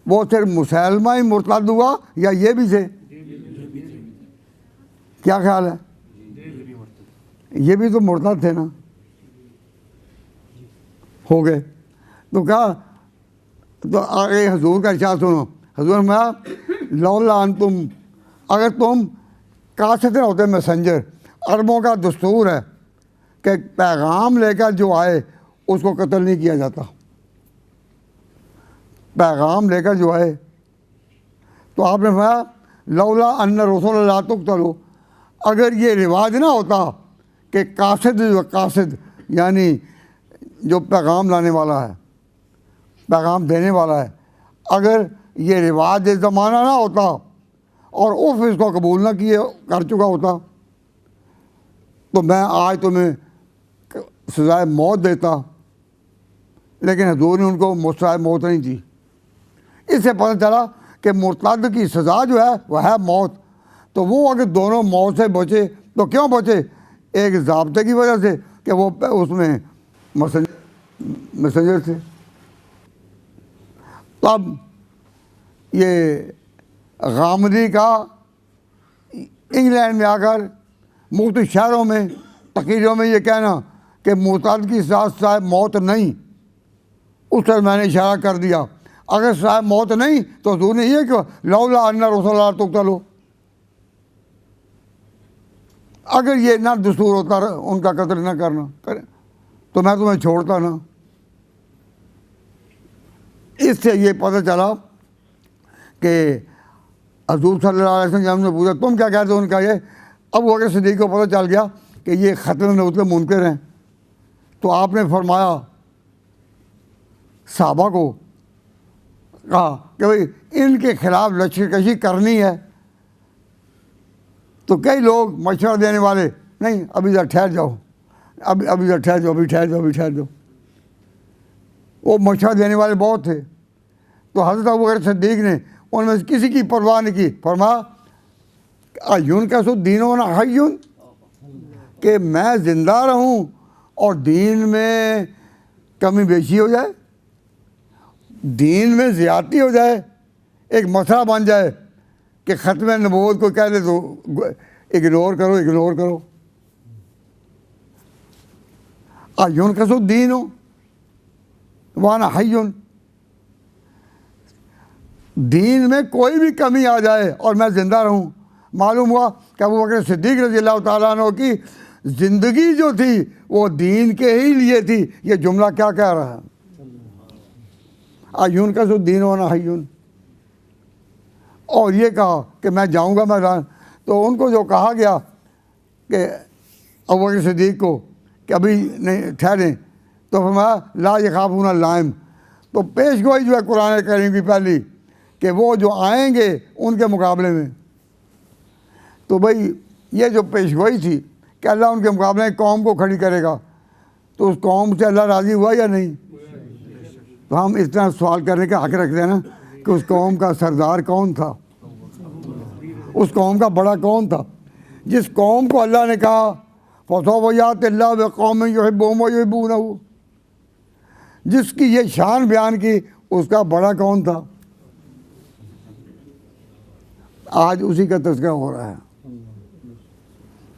वो सिर्फ मुसलमान ही मुर्तद हुआ या ये भी थे? क्या ख्याल है? ये भी तो मुर्तद थे ना, हो गए। तो कहा, तो आगे हजूर का इरशाद सुनो। हजूर में लौला तुम, अगर तुम कासिद होते मैसेंजर, अरबों का दस्तूर है कि पैगाम लेकर जो आए उसको कत्ल नहीं किया जाता। पैगाम लेकर जो आए, तो आपने फरमाया लौला अन्न रसूलुल्लाह तुक़तलू, अगर ये रिवाज ना होता कि कासिद यानी जो पैगाम लाने वाला है, पैगाम देने वाला है, अगर ये रिवाज ज़माना ना होता और उफ इसको कबूल ना किए कर चुका होता, तो मैं आज तुम्हें सज़ाए मौत देता। लेकिन हजूर ने उनको सज़ाए मौत नहीं दी। इससे पता चला कि मुर्तद की सज़ा जो है वह है मौत। तो वो अगर दोनों मौत से बचे तो क्यों बचे? एक ज़ाब्ते की वजह से कि वो उसमें मैसेंजर थे। तब ये गामदी का इंग्लैंड में आकर मुख्तलिफ शहरों में तकरीरों में ये कहना कि मुर्तद की सज़ा मौत नहीं, उस पर मैंने इशारा कर दिया। अगर सज़ा मौत नहीं तो हजूर ने ये कि लौला अन्ना रसूलुल्लाह तुक़तलू, अगर ये ना दस्तूर होता उनका कत्ल ना करना करे तो मैं तुम्हें छोड़ता ना। इससे ये पता चला कि हजूर सल्लल्लाहु अलैहि वसल्लम ने पूछा तुम क्या कहते हो उनका ये, अब वो अगर सिद्दीक़ को पता चल गया कि ये ख़त्म नबूवत के मुनकर हैं, तो आपने फरमाया सहाबा को कहा कि भाई इनके खिलाफ लश्करकशी करनी है। तो कई लोग मशवरा देने वाले, नहीं अभी जरा ठहर जाओ, अभी जरा ठहर जाओ, अभी ठहर जाओ, वो मशवरा देने वाले बहुत थे। तो हज़रत अबू बकर सिद्दीक़ ने उनमें से किसी की परवाह नहीं की, फरमाया अय्युन का सो दीन होना हय्युन, कि मैं ज़िंदा रहूं और दीन में कमी बेशी हो जाए, दीन में ज़्यादती हो जाए, एक मसला बन जाए कि ख़त्म नबूवत को कह दे तो इग्नोर करो। अय्युन का सो दीन हो वाना हय्युन, दीन में कोई भी कमी आ जाए और मैं ज़िंदा रहूं। मालूम हुआ कि अबू बकर सिद्दीक़ रज़ियल्लाहु ताला अन्हु की ज़िंदगी जो थी वो दीन के ही लिए थी। ये जुमला क्या कह रहा है? अय्युन का सो दीन होना हय्युन। और ये कहा कि मैं जाऊंगा मैदान, तो उनको जो कहा गया कि अबू बकर सिद्दीक़ को कि अभी नहीं ठहरें, तो फरमाया ला यख़ाफ़ूना लाइम। तो पेशगोई जो है कुरान करीम की पहली कि वो जो आएंगे उनके मुकाबले में, तो भाई ये जो पेशगोई थी कि अल्लाह उनके मुकाबले में कौम को खड़ी करेगा, तो उस कौम से अल्लाह राज़ी हुआ या नहीं? तो हम इस तरह सवाल करने का हक़ रखते हैं ना कि उस कौम का सरदार कौन था, उस कौम का बड़ा कौन था, जिस कौम को अल्लाह ने कहा फ़सौफ़यातिल्लाहु बिक़ौमिन युहिब्बुहुम व युहिब्बूनहु, जिसकी ये शान बयान की, उसका बड़ा कौन था? आज उसी का तज़किरा हो रहा है।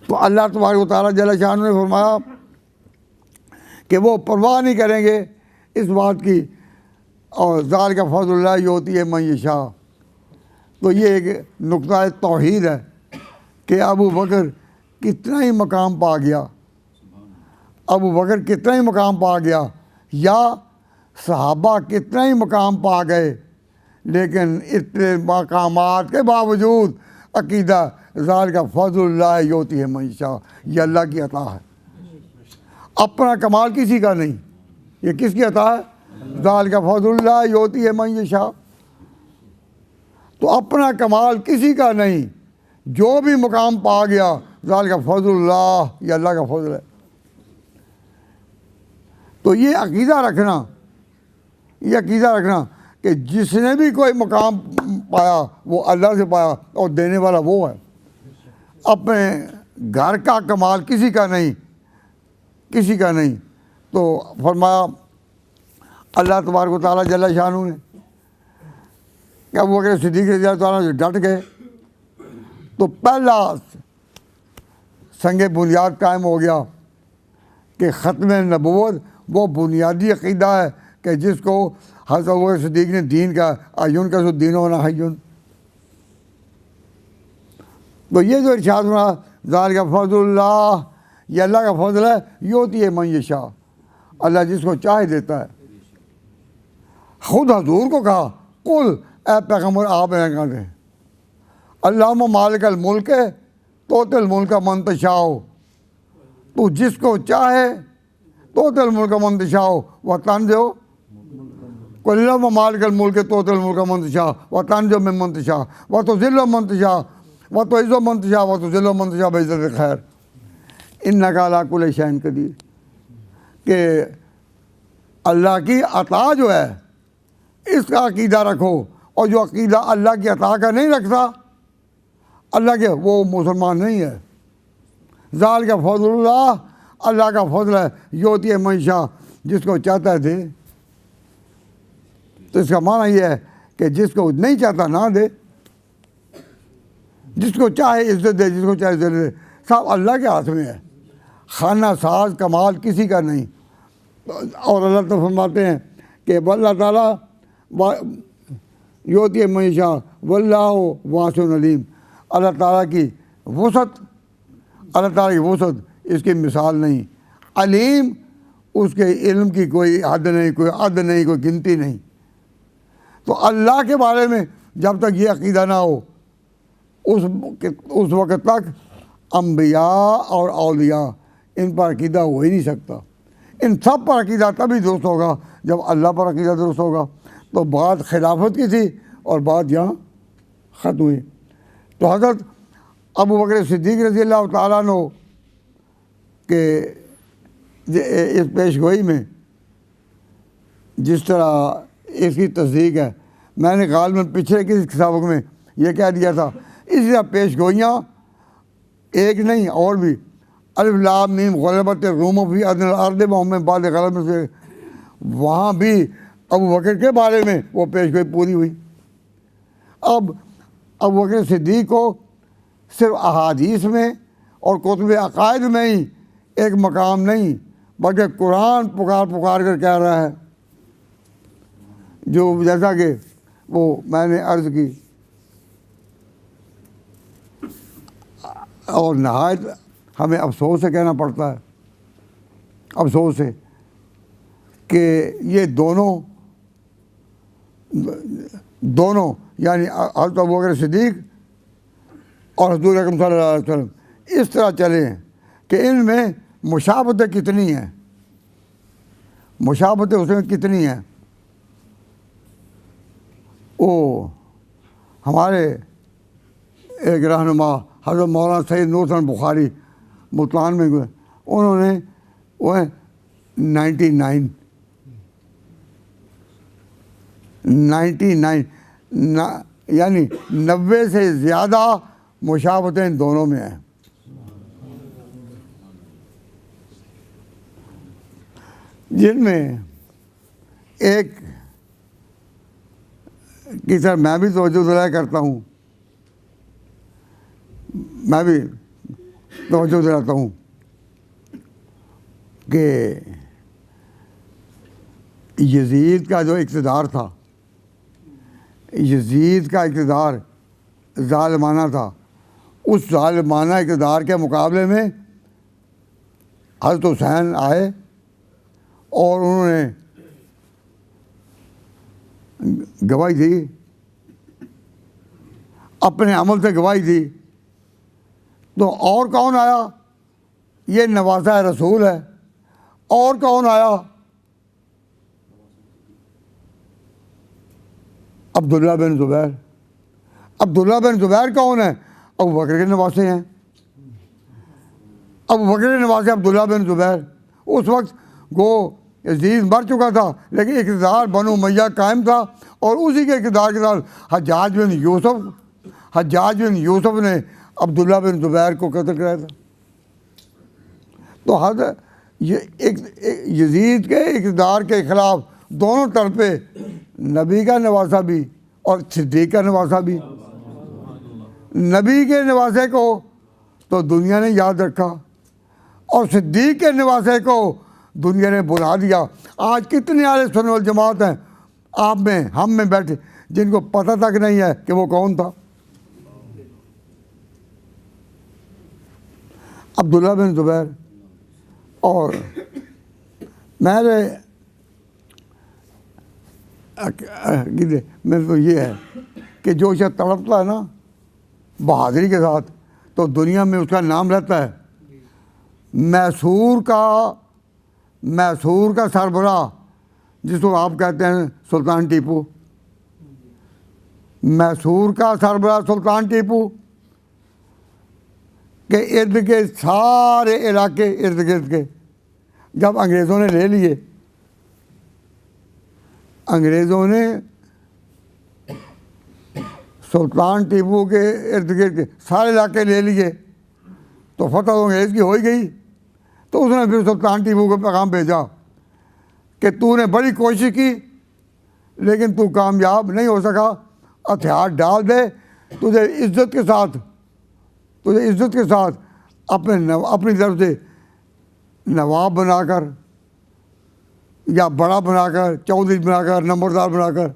तो अल्लाह तबारक व तआला जल्ल शान ने फरमाया कि वो परवाह नहीं करेंगे इस बात की, और ज़ाल का फज़लुल्लाह योती है मन यशा। तो ये एक नुक्ता तौहीद है कि अबू बकर कितना ही मकाम पा गया, अबू बकर कितना ही मकाम पा गया या सहाबा कितना ही मकाम पा गए, लेकिन इतने मकामात के बावजूद अकीदा ज़ाल का फज़लुल्लाह योती है मन यशा, ये अल्लाह की अता है। अपना कमाल किसी का नहीं, ये किसकी अता है? ज़ाल का फज़लुल्लाह योती है मन यशा। तो अपना कमाल किसी का नहीं, जो भी मुकाम पा गया ज़ाल का फज़लुल्लाह, ये अल्लाह का फज़ल है। तो ये अकीदा रखना, ये अकीदा रखना कि जिसने भी कोई मुकाम पाया वो अल्लाह से पाया और देने वाला वो है। अपने घर का कमाल किसी का नहीं, किसी का नहीं। तो फरमाया अल्लाह तबारक व तआला जल्ल शानहू ने क्या वो अगर सिद्दीक़ रज़ियल्लाहु ताला से डट गए तो पहला संगे बुनियाद कायम हो गया कि ख़त्म नबूवत वो बुनियादी अक़ीदा है कि जिसको हज़रत अबू बकर सिद्दीक़ ने दीन का अय्युन का दीन होना हय्युन। तो ये जो इरशाद हुआ ज़ाल का फज़लुल्लाह, ये अल्लाह का फजल है, योती है मन यशा, अल्लाह जिसको चाहे देता है। खुद हजूर को कहा कुल ए पैगम्बर आप बयान दें अल्लाहुम्मा मालिकल मुल्क तोतिल मुल्क मन तशाओ, तू जिसको चाहे तोतिल मुल्क मन तशाओ व तंज़िउ अल्लाहुम्मा मालिकल मुल्क तोतिल मुल्क मन तशाओ व तंज़िउ मिम्मन तशाओ व तुज़िल्लु मन तशाओ व तुइज़्ज़ु मन तशाओ व तुज़िल्लु मन तशाओ बिइज़्ज़तिक खैर इन्नका अला कुल्लि शैइन क़दीर। कि अल्लाह की अता जो है इसका अकीदा रखो, और जो अकीदा अल्लाह की अता का नहीं रखता अल्लाह के, वो मुसलमान नहीं है। ज़ाल का फज़लुल्लाह, अल्लाह का फजल है, योती है मन यशा, जिसको चाहता है दे। तो इसका माना यह है कि जिसको नहीं चाहता ना दे, जिसको चाहे इज्जत दे, जिसको चाहे इज्जत दे, सब अल्लाह के हाथ में है। खाना साज कमाल किसी का नहीं। और अल्लाह तो फरमाते हैं कि अल्लाह ताला योती है मन यशा वल्लाहु वासिउन अलीम, अल्लाह ताला की वसअत, अल्लाह ताला की वसअत इसकी मिसाल नहीं। अलीम, उसके इल्म की कोई हद नहीं, कोई अद नहीं, कोई गिनती नहीं। तो अल्लाह के बारे में जब तक ये अकीदा ना हो उस वक़्त तक अम्बिया और औलिया इन पर अकीदा हो ही नहीं सकता। इन सब पर अकीदा तभी दुरुस्त होगा जब अल्लाह पर अकीदा दुरुस्त होगा। तो बात खिलाफत की थी और बात यहाँ ख़त्म हुई। तो हज़रत अबू बकर सिद्दीक़ रज़ियल्लाहु ताला अन्हु के इस पेशगोई में जिस तरह इसकी तस्दीक है, मैंने गालिबन पिछले किसी सबक में यह कह दिया था, इसी तरह पेशगोइयाँ एक नहीं और भी अलिफ लाम मीम ग़लबत रूम फी अदनल अर्द मोहम्मद बाद ग़लब से, वहाँ भी अबू बकर के बारे में वो पेशगोई पूरी हुई। अब अबू बकर सिद्दीक़ को सिर्फ अहादीस में और कुतुब अक़ायद में ही एक मकाम नहीं बल्कि कुरान पुकार पुकार कर कह रहा है, जो जैसा कि वो मैंने अर्ज़ की। और नहायत हमें अफसोस से कहना पड़ता है, अफसोस से, कि ये दोनों यानी हज़रत अबू बकर सिद्दीक़ और हुज़ूर अकरम सल्लल्लाहु अलैहि वसल्लम इस तरह चले हैं कि इनमें मुशाबहतें कितनी हैं, मुशाबहतें उसमें कितनी हैं। वो हमारे एक रहनुमा हज़रत मौलाना सैयद नूर हसन बुखारी मुल्तान में गए, उन्होंने वह 99 यानी 90 से ज़्यादा मुशाबहतें इन दोनों में हैं। जिनमें एक की सर मैं भी तवज्जो दिलाया करता हूँ, मैं भी तवज्जो दिलाता हूँ कि यजीद का जो इक़्तिदार था, यजीद का इक़्तिदार ज़ालिमाना था। उस ज़ालिमाना इक़्तिदार के मुकाबले में हज़रत हुसैन आए और उन्होंने गवाही दी, अपने अमल से गवाही दी। तो और कौन आया? ये नवासा रसूल है। और कौन आया? अब्दुल्ला बिन ज़ुबैर। अब्दुल्ला बिन ज़ुबैर कौन है? अबू बकर के नवासे हैं। अबू बकर के नवासे अब्दुल्ला बिन ज़ुबैर। उस वक्त गो यजीद मर चुका था, लेकिन इक़्तिदार बनु उमय्या कायम था, और उसी के इक़्तिदार के साथ हज्जाज बिन यूसुफ ने अब्दुल्ला बिन ज़ुबैर को कत्ल कराया था। तो ये यजीद के इक़्तिदार के ख़िलाफ़ दोनों तरफे नबी का नवासा भी और सिद्दीक़ का नवासा भी। नबी के नवासे को तो दुनिया ने याद रखा और सिद्दीक़ के नवासे को दुनिया ने बुला दिया। आज कितने आले सुन्नत वल जमात हैं आप में, हम में बैठे, जिनको पता तक नहीं है कि वो कौन था। अब्दुल्ला बिन ज़ुबैर। और मेरे तो ये है कि जो शख्स तड़पता है ना बहादुरी के साथ, तो दुनिया में उसका नाम रहता है। मैसूर का सरबराह, जिसको आप कहते हैं सुल्तान टीपू, मैसूर का सरबराह सुल्तान टीपू के इर्द गिर्द सारे इलाके इर्द गिर्द के जब अंग्रेज़ों ने ले लिए, अंग्रेज़ों ने सुल्तान टीपू के इर्द गिर्द के सारे इलाके ले लिए, तो फतह अंग्रेज़ की हो ही गई। तो उसने फिर सुल्तान टीपू को पैगाम भेजा कि तूने बड़ी कोशिश की लेकिन तू कामयाब नहीं हो सका, हथियार डाल दे, तुझे इज़्ज़त के साथ अपनी तरफ से नवाब बनाकर या बड़ा बनाकर, चौधरी बनाकर, नंबरदार बनाकर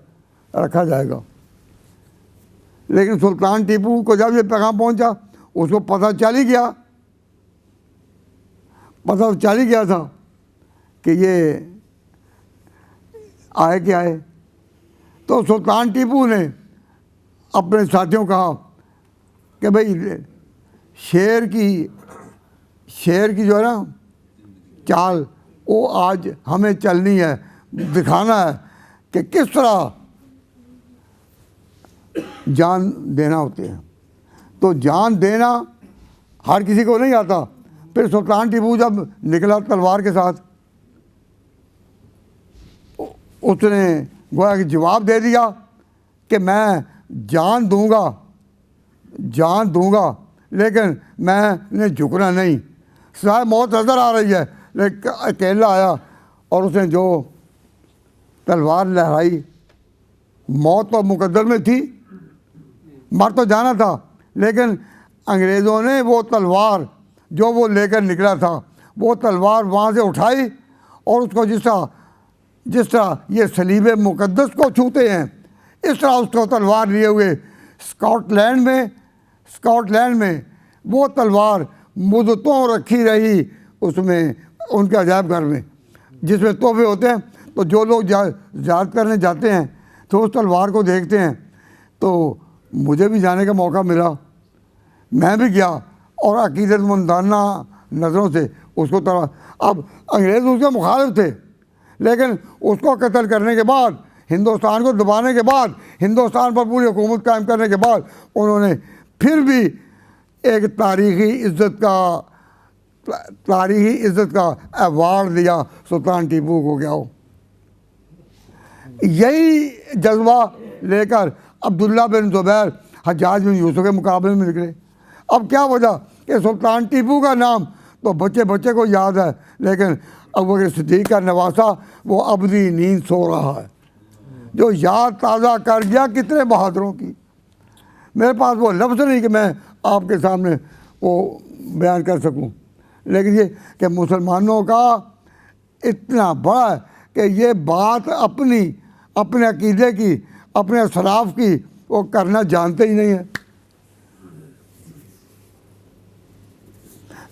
रखा जाएगा। लेकिन सुल्तान टीपू को जब ये पैगाम पहुंचा, उसको पता चल ही गया था कि ये आए क्या है। तो सुल्तान टीपू ने अपने साथियों को कहा कि भाई शेर की जो है ना चाल, वो आज हमें चलनी है, दिखाना है कि किस तरह जान देना होती है। तो जान देना हर किसी को नहीं आता। फिर सुल्तान टीपू जब निकला तलवार के साथ, उसने गोया कि जवाब दे दिया कि मैं जान दूंगा लेकिन मैंने झुकना नहीं। सिवाय मौत नज़र आ रही है, लेकिन अकेला आया और उसने जो तलवार लहराई, मौत तो मुकद्दर में थी, मर तो जाना था, लेकिन अंग्रेज़ों ने वो तलवार जो वो लेकर निकला था, वो तलवार वहाँ से उठाई और उसको जिस तरह ये सलीब मुक़द्दस को छूते हैं, इस तरह उसको तलवार लिए हुए स्कॉटलैंड में वो तलवार मुद्दतों रखी रही, उसमें उनके अजायब घर में, जिसमें तोहफे होते हैं। तो जो लोग ज़ियारत करने जाते हैं तो उस तलवार को देखते हैं। तो मुझे भी जाने का मौका मिला, मैं भी गया और अकीदतमंदाना नज़रों से उसको अब अंग्रेज़ उसके मुखालिफ थे, लेकिन उसको कत्ल करने के बाद, हिंदुस्तान को दबाने के बाद, हिंदुस्तान पर पूरी हुकूमत कायम करने के बाद, उन्होंने फिर भी एक तारीख़ी इज़्ज़त का अवार्ड दिया सुल्तान टीपू को। क्या हो, यही जज्बा लेकर अब्दुल्ला बिन ज़ुबैर हज्जाज बिन यूसुफ के मुकाबले में निकले। अब क्या वजह कि सुल्तान टीपू का नाम तो बच्चे को याद है, लेकिन अबू बकर सिद्दीक़ का नवासा वो अबदी नींद सो रहा है, जो याद ताज़ा कर गया कितने बहादुरों की। मेरे पास वो लफ्ज़ नहीं कि मैं आपके सामने वो बयान कर सकूं, लेकिन ये कि मुसलमानों का इतना बड़ा कि ये बात अपने अकीदे की, अपने सलाफ की वो करना जानते ही नहीं है।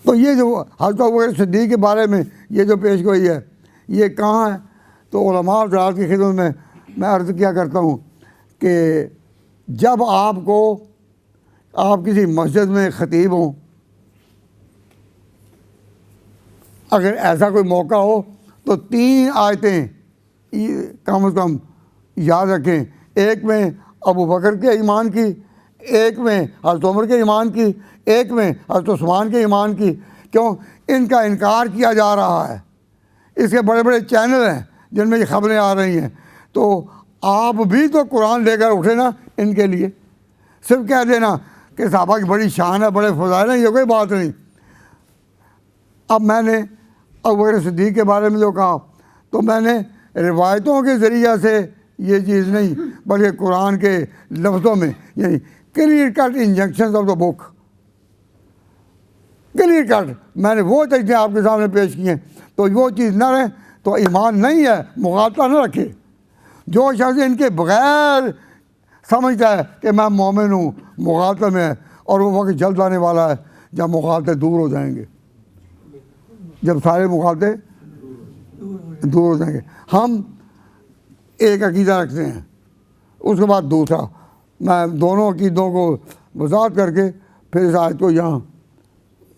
तो ये जो हज़रत अबू बकर सिद्दीक़ के बारे में ये जो पेश गोई है, ये कहाँ है? तो उलमा हज़रात की खिदमत में मैं अर्ज़ किया करता हूँ कि जब आप किसी मस्जिद में ख़तीब हों, अगर ऐसा कोई मौका हो तो 3 आयतें कम से कम याद रखें। एक में अबू बकर के ईमान की, एक में हज़रत उमर के ईमान की, एक में हज़रत उस्मान के ईमान की। क्यों? इनका इनकार किया जा रहा है। इसके बड़े बड़े चैनल हैं जिनमें ये ख़बरें आ रही हैं। तो आप भी तो कुरान लेकर उठे ना इनके लिए। सिर्फ कह देना कि सहाबा की बड़ी शान है, बड़े फ़ज़ाइल हैं, ये कोई बात नहीं। अब मैंने अबू बकर सिद्दीक़ के बारे में जो कहा, तो मैंने रिवायतों के ज़रिए से ये चीज़ नहीं, बल्कि कुरान के लफ्ज़ों में, यानी clear cut injunction of the book, clear cut मैंने वो चीज़ें आपके सामने पेश की हैं। तो वो चीज़ ना रहे तो ईमान नहीं है, मुगालता न रखे। जो शख्स इनके बग़ैर समझता है कि मैं मोमिन हूँ, मुगालते में है, और वो वक्त जल्द आने वाला है जब मुगालते दूर हो जाएंगे, जब सारे मुगालते दूर हो जाएंगे। हम एक अकीदा रखते हैं, उसके बाद दूसरा। मैं दोनों अकीदों को वज़ाहत करके फिर इस आयत को यहाँ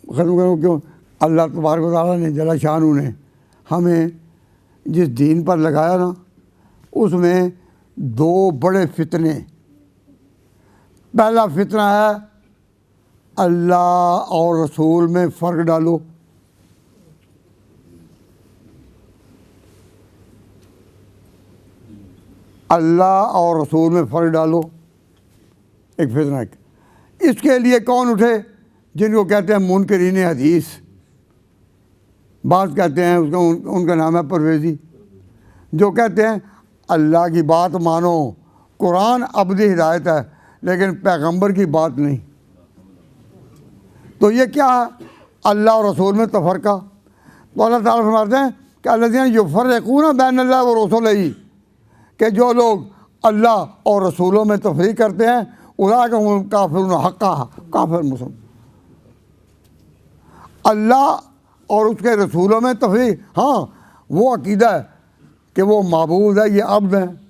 ख़त्म करूँ। क्यों? अल्लाह तबारक व तआला ने जल्ल शाअनहू ने हमें जिस दीन पर लगाया ना, उसमें 2 बड़े फितने। पहला फितना है अल्लाह और रसूल में फ़र्क डालो। अल्लाह और रसूल में फ़र्क डालो, एक फितना। इसके लिए कौन उठे? जिनको कहते हैं मुनकरीन हदीस। बात कहते हैं उसका, उनका नाम है परवेज़ी, जो कहते हैं अल्लाह की बात मानो, कुरान अबदी हिदायत है, लेकिन पैगंबर की बात नहीं। तो ये क्या है? अल्लाह और रसूल में तफरका। तो अल्लाह ताला फरमाते हैं कि अल्लज़ीना युफ़र्रिक़ूना बैन अल्लाह व रसूलिही, कि जो लोग अल्लाह और रसूलों में तफरीक करते हैं, उलाइका हुमुल काफ़िरून हक़्क़ा, काफिर मुस्लिम। अल्लाह और उसके रसूलों में तफरीक, हाँ, वो अकीदा है कि वो माबूद है, ये अब्द हैं,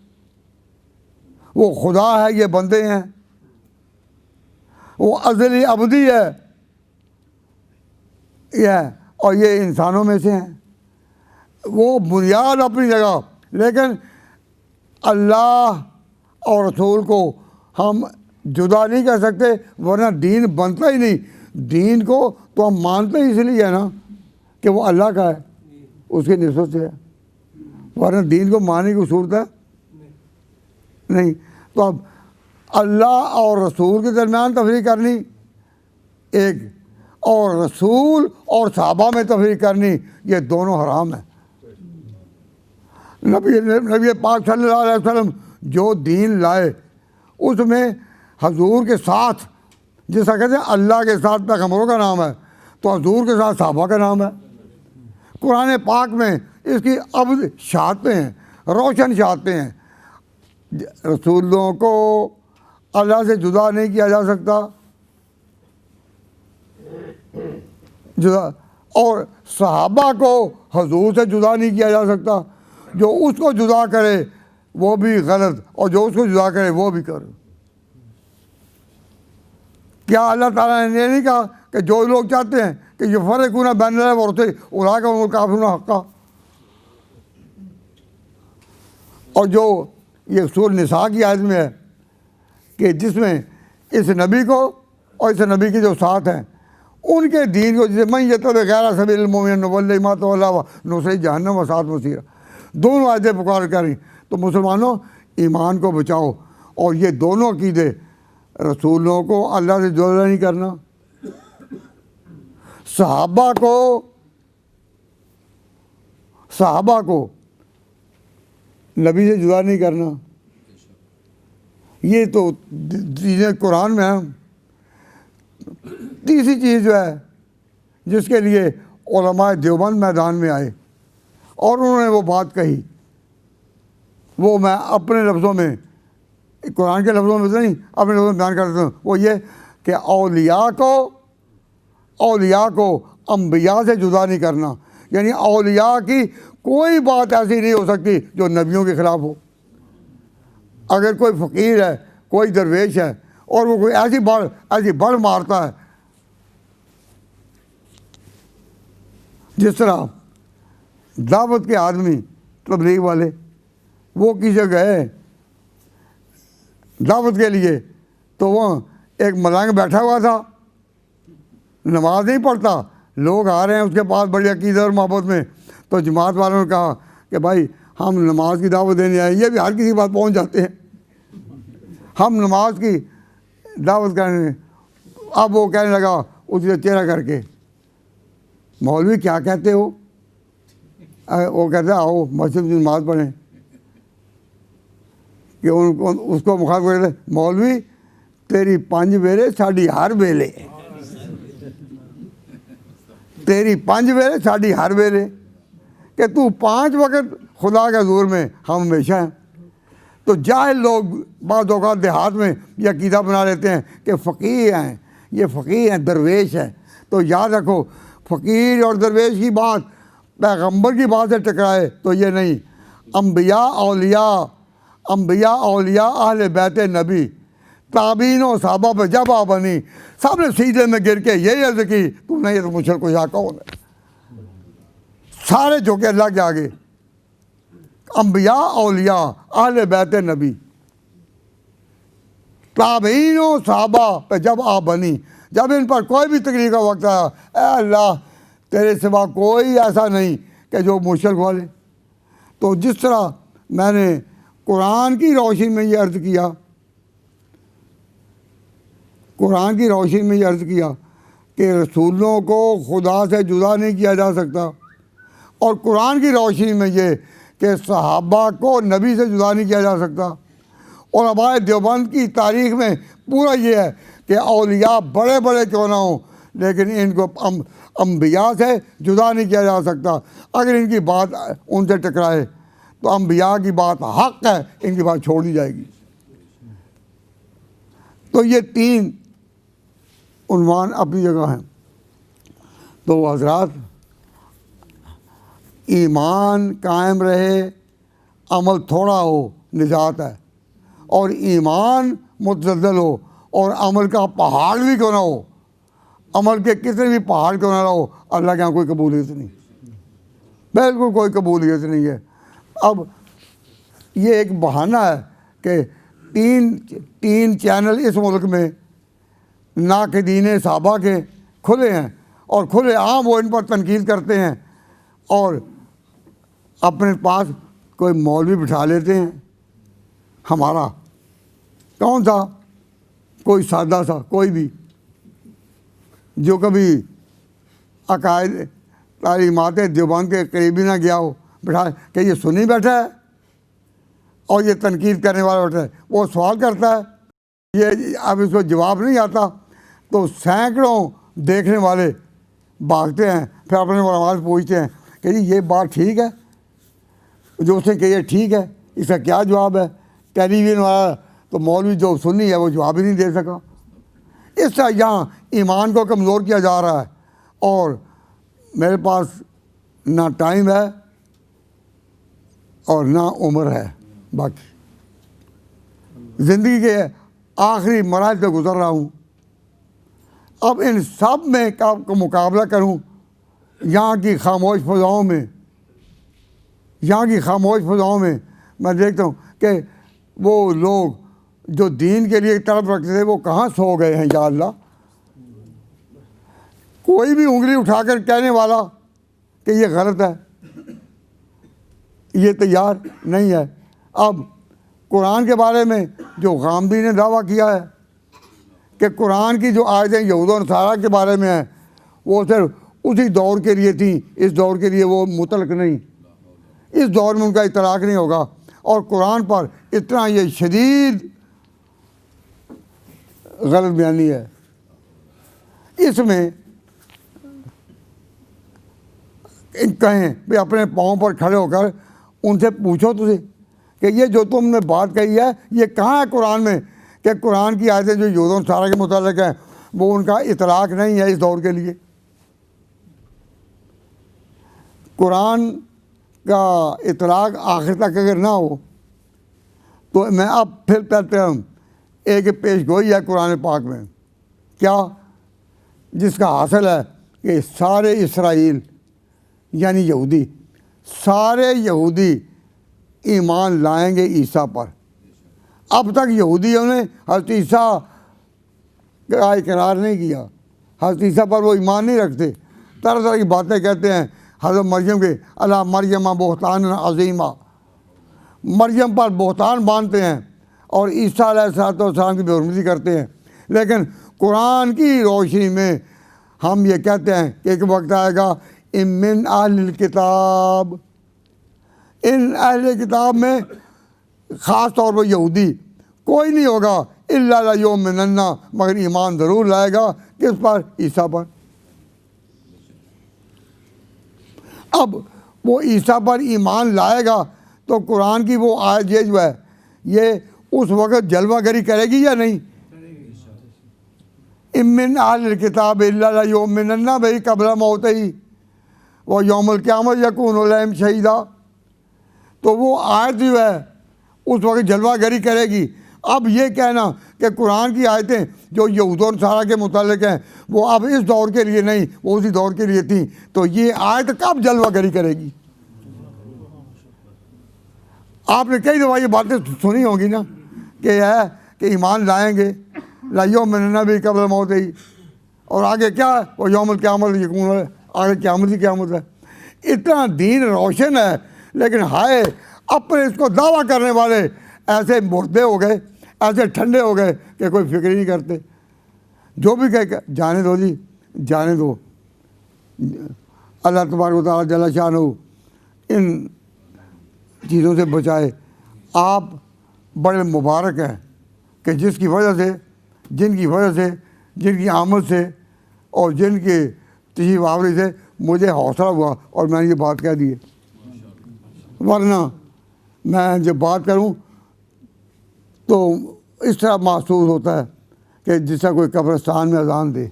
वो खुदा है, ये बंदे हैं, वो अज़ली अबदी है, यह और ये इंसानों में से हैं। वो बुनियाद अपनी जगह, लेकिन अल्लाह और रसूल को हम जुदा नहीं कर सकते, वरना दीन बनता ही नहीं। दीन को तो हम मानते ही इसलिए है ना कि वो अल्लाह का है, उसकी निस्बत से है, वरना दीन को मानने की सूरत है नहीं। तो अब अल्लाह और रसूल के दरमियान तफरीक करनी एक, और रसूल और सहाबा में तफरीक करनी, ये दोनों हराम है। नबी पाक सल्लल्लाहु अलैहि वसल्लम जो दीन लाए, उसमें हजूर के साथ, जैसा कहते हैं अल्लाह के साथ पैगंबरों का नाम है, तो हजूर के साथ सहाबा का नाम है। कुरान पाक में इसकी अब शहादतें हैं, रोशन शहादतें हैं। रसूलों को अल्लाह से जुदा नहीं किया जा सकता, जुदा, और सहाबा को हजूर से जुदा नहीं किया जा सकता। जो उसको जुदा करे वो भी गलत, और जो उसको जुदा करे वो भी करे। क्या अल्लाह ताला ने ये नहीं कहा कि जो लोग चाहते हैं कि युफ़र्रिक़ूना बैन अल्लाह व रसूलिही उलाइका हुमुल काफ़िरून हक़्क़ा? और जो ये सूरह निसा की आयत में है कि जिसमें इस नबी को और इस नबी के जो साथ हैं उनके दीन को, जैसे मैं यत्तबि गैर सबिलिल मुमिनीन नुवल्लिही मा तवल्ला व नुस्लिही जहन्नम व साअत मसीरा, दोनों आयतें पुकार करें। तो मुसलमानों, ईमान को बचाओ, और ये दोनों अकीदे, रसूलों को अल्लाह से जुदा नहीं करना, सहाबा को नबी से जुदा नहीं करना, ये तो चीज़ें कुरान में है। तीसरी चीज़ जो है जिसके लिए उलमाए देवबंद मैदान में आए और उन्होंने वो बात कही वो मैं अपने लफ्ज़ों में, कुरान के लफ्ज़ों में तो नहीं, अपने लफ्ज़ों में बयान कर देता हूँ। वो ये कि औलिया को अम्बिया से जुदा नहीं करना, यानी औलिया की कोई बात ऐसी नहीं हो सकती जो नबियों के ख़िलाफ़ हो। अगर कोई फ़कीर है, कोई दरवेश है और वो कोई ऐसी बड़ मारता है, जिस तरह दावत के आदमी तबलीग वाले वो किसी जगह गए दावत के लिए, तो वहाँ एक मलंग बैठा हुआ था, नमाज नहीं पढ़ता, लोग आ रहे हैं उसके पास बड़ी अकीदत और मोहब्बत में। तो जमात वालों ने कहा कि भाई हम नमाज की दावत देने आए, ये भी हर किसी के पास पहुँच जाते हैं, हम नमाज की दावत करने। अब वो कहने लगा उससे चेहरा करके, मौलवी क्या कहते हो? वो कहते आओ मस्जिद में नमाज पढ़ें। कि उनको उसको मुखातिब करते, मौलवी तेरी 5 वेले साड़ी हर वेले, तेरी 5 वेले साड़ी हर वेले, कि तू 5 वक्त खुदा के हज़ूर में, हम हमेशा हैं। तो जाहिल लोग बाद औक़ात देहात में यह अक़ीदा बना लेते हैं कि फ़कीर हैं, ये फ़कीर हैं, दरवेश हैं। तो याद रखो, फ़कीर और दरवेश की बात पैगंबर की बात से टकराए तो ये नहीं। अम्बिया औलिया अहले बैत नबी ताबीन और साहबा पर जब आ बनी, सब ने सीधे में गिर के यही अर्ज़ की, तू नहीं तो मुझे को या कौन है? सारे झुके अल्लाह के आगे। अम्बिया औलिया अहले बैत नबी ताबीन और साहबा पर जब आ बनी, जब इन पर कोई भी तकलीफ का वक्त आया, ए अल्लाह तेरे सिवा कोई ऐसा नहीं कि जो मुश्किल वाले। तो जिस तरह मैंने कुरान की रोशनी में ये अर्ज़ किया, कुरान की रोशनी में ये अर्ज़ किया कि रसूलों को खुदा से जुदा नहीं किया जा सकता, और कुरान की रोशनी में ये कि सहाबा को नबी से जुदा नहीं किया जा सकता। और हमारे देवबंद की तारीख़ में पूरा ये है कि औलिया बड़े बड़े क्यों ना हों, लेकिन इनको अम्बिया से जुदा नहीं किया जा सकता। अगर इनकी बात उनसे टकराए तो अम्बिया की बात हक़ है, इनकी बात छोड़ दी जाएगी। तो ये 3 उन्वान अपनी जगह हैं। तो हज़रात, ईमान कायम रहे, अमल थोड़ा हो, निजात है। और ईमान मुतज़ल्ज़ल हो और अमल का पहाड़ भी क्यों ना हो, अमल के कितने भी पहाड़ क्यों ना हो, अल्लाह के यहाँ कोई कबूलियत नहीं, बिल्कुल कोई कबूलियत नहीं है। अब ये एक बहाना है कि तीन चैनल इस मुल्क में नाक़दीन सहाबा के खुले हैं, और खुले आम वो इन पर तनकीद करते हैं, और अपने पास कोई मौलवी बिठा लेते हैं। हमारा कौन था? कोई सादा सा, कोई भी जो कभी अकायद तालीमात देवबंद के करीब ही ना गया हो, बैठा कि ये सुनी बैठा है और ये तनकीद करने वाला बैठा है, वो सवाल करता है, ये अब इसको जवाब नहीं आता, तो सैकड़ों देखने वाले भागते हैं, फिर अपने आवाज़ पूछते हैं कि जी ये बात ठीक है, जो उसने कही ठीक है, इसका क्या जवाब है? टेलीविज़न वाला तो मौलवी जो सुन्नी है वो जवाब ही नहीं दे सका। इस तरह यहाँ ईमान को कमज़ोर किया जा रहा है, और मेरे पास ना टाइम है और ना उम्र है, बाकी ज़िंदगी के आखिरी मराहल से गुज़र रहा हूँ। अब इन सब में का मुकाबला करूँ यहाँ की खामोश फ़ज़ाओं में, यहाँ की खामोश फ़ज़ाओं में मैं देखता हूँ कि वो लोग जो दीन के लिए तड़प रखते थे वो कहाँ सो गए हैं। या अल्लाह, कोई भी उंगली उठाकर कहने वाला कि ये गलत है, ये तैयार नहीं है। अब कुरान के बारे में जो गामदी ने दावा किया है कि कुरान की जो आयतें यहूद और नसारा के बारे में है वो सिर्फ उसी दौर के लिए थी, इस दौर के लिए वो मुतलक नहीं, इस दौर में उनका इतलाक़ नहीं होगा। और कुरान पर इतना ये शदीद गलत बयानी है। इसमें कहें भाई अपने पाँव पर खड़े होकर उनसे पूछो तुझे कि ये जो तुमने बात कही है ये कहाँ है कुरान में, कि कुरान की आयतें जो यहूद नसारा के मुतालिक हैं वो उनका इतलाक नहीं है इस दौर के लिए। कुरान का इतलाक आखिर तक अगर ना हो तो मैं अब फिर कहते हम एक पेश गोई है कुरान पाक में, क्या, जिसका हासिल है कि सारे इसराइल यानी यहूदी, सारे यहूदी ईमान लाएंगे ईसा पर। अब तक यहूदियों ने हज़रत ईसा का इकरार नहीं किया, हज़रत ईसा पर वो ईमान नहीं रखते, तरह तरह की बातें कहते हैं। हज़रत मरियम के अला मरियम बोहतान अज़ीमा, मरियम पर बोहतान बांधते हैं और ईसा अलैहिस्सलाम की बेहुरमती करते हैं। लेकिन कुरान की रोशनी में हम ये कहते हैं कि एक वक्त आएगा मिन अहलिल किताब, इन अहले किताब में ख़ास तौर पर यहूदी कोई नहीं होगा इल्ला युमिनन्ना, मगर ईमान ज़रूर लाएगा किस पर, ईसा पर। अब वो ईसा पर ईमान लाएगा तो कुरान की वो आयत ये जो है ये उस वक़्त जलवागरी करेगी या नहीं। इमिन अहलिल किताब इल्ला युमिनन्ना भाई कब्ल मौत ही वो यौमुल क़यामत यकूनु लहुम शहीदा, तो वो आयत जो है उस वक्त जलवागरी करेगी। अब ये कहना कि कुरान की आयतें जो यहूद और नसारा के मुतालिक हैं वो अब इस दौर के लिए नहीं, वो उसी दौर के लिए थी, तो ये आयत कब जलवागरी करेगी। आपने कई दफ़ा ये बातें सुनी होंगी ना कि है कि ईमान लाएंगे लाइयो मैंने भी कब्ल मौत ही, और आगे क्या है वो यौमुल क़यामत यकून, आगे क़यामत ही क़यामत है। इतना दीन रोशन है, लेकिन हाय अपने इसको दावा करने वाले ऐसे मुर्दे हो गए, ऐसे ठंडे हो गए कि कोई फिक्र ही नहीं करते। जो भी कहे जाने दो जी, जाने दो, अल्लाह तबारक व तआला जल्ल शानहू इन चीज़ों से बचाए। आप बड़े मुबारक हैं कि जिसकी वजह से, जिनकी वजह से, जिनकी आमद से और जिनकी तशरीफ़ आवरी से मुझे हौसला हुआ और मैंने ये बात कह दी है। वरना मैं जब बात करूं तो इस तरह महसूस होता है कि जिसका कोई कब्रिस्तान में अजान दे,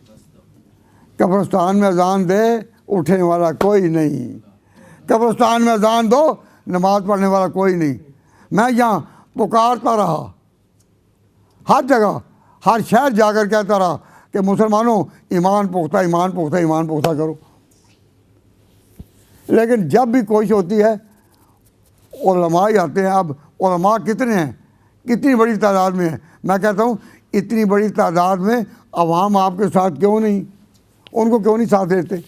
कब्रिस्तान में अजान दे उठने वाला कोई नहीं, कब्रिस्तान में अजान दो नमाज़ पढ़ने वाला कोई नहीं। मैं यहाँ पुकारता रहा, हर जगह हर शहर जाकर कहता रहा कि मुसलमानों ईमान पुख्ता, ईमान पुख्ता, ईमान पुख्ता करो। लेकिन जब भी कोशिश होती है उलमा ही आते हैं। अब उलमा कितने हैं, कितनी बड़ी तादाद में है। मैं कहता हूँ इतनी बड़ी तादाद में अवाम आपके साथ क्यों नहीं, उनको क्यों नहीं साथ देते।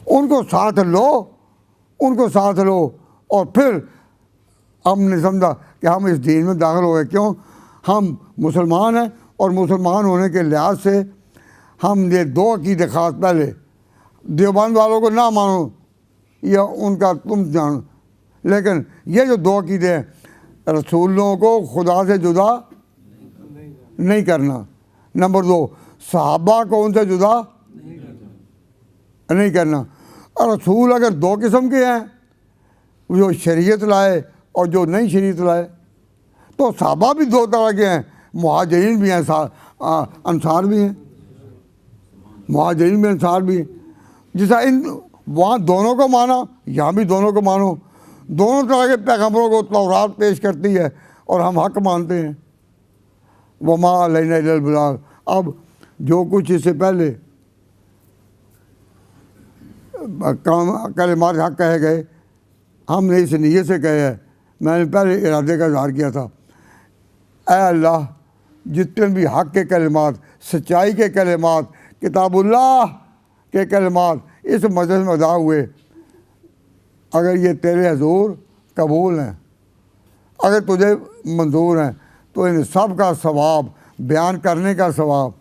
उनको साथ लो, उनको साथ लो। और फिर हमने समझा कि हम इस दीन में दाखिल हो गए। क्यों, हम मुसलमान हैं और मुसलमान होने के लिहाज से हम ये दो अकीदे खास, पहले देवबंद वालों को ना मानो या उनका तुम जानो, लेकिन ये जो दो अकीदे हैं, रसूलों को खुदा से जुदा नहीं करना, नंबर दो सहाबा को उनसे जुदा नहीं करना। और रसूल अगर दो किस्म के हैं, जो शरीयत लाए और जो नहीं शरीयत लाए, तो सहाबा भी दो तरह के हैं, मुहाजिरीन भी हैं, अंसार भी हैं, मुहाजिरीन भी अंसार भी हैं। जैसा इन वहाँ दोनों को माना, यहाँ भी दोनों को मानो। दोनों तरह के पैगम्बरों को तौरात पेश करती है और हम हक मानते हैं। वमा अलैना इल्लल बलाग। अब जो कुछ इससे पहले कलिमात हक कहे गए, हमने इस नीयत से कहे हैं, मैंने पहले इरादे का इज़हार किया था, ऐ अल्लाह जितने भी हक के कलिमात, सच्चाई के कलिमात, किताबुल्लाह के कलिमात इस मजलिस में अदा हुए, अगर ये तेरे हजूर कबूल हैं, अगर तुझे मंजूर हैं, तो इन सब का सवाब, बयान करने का सवाब,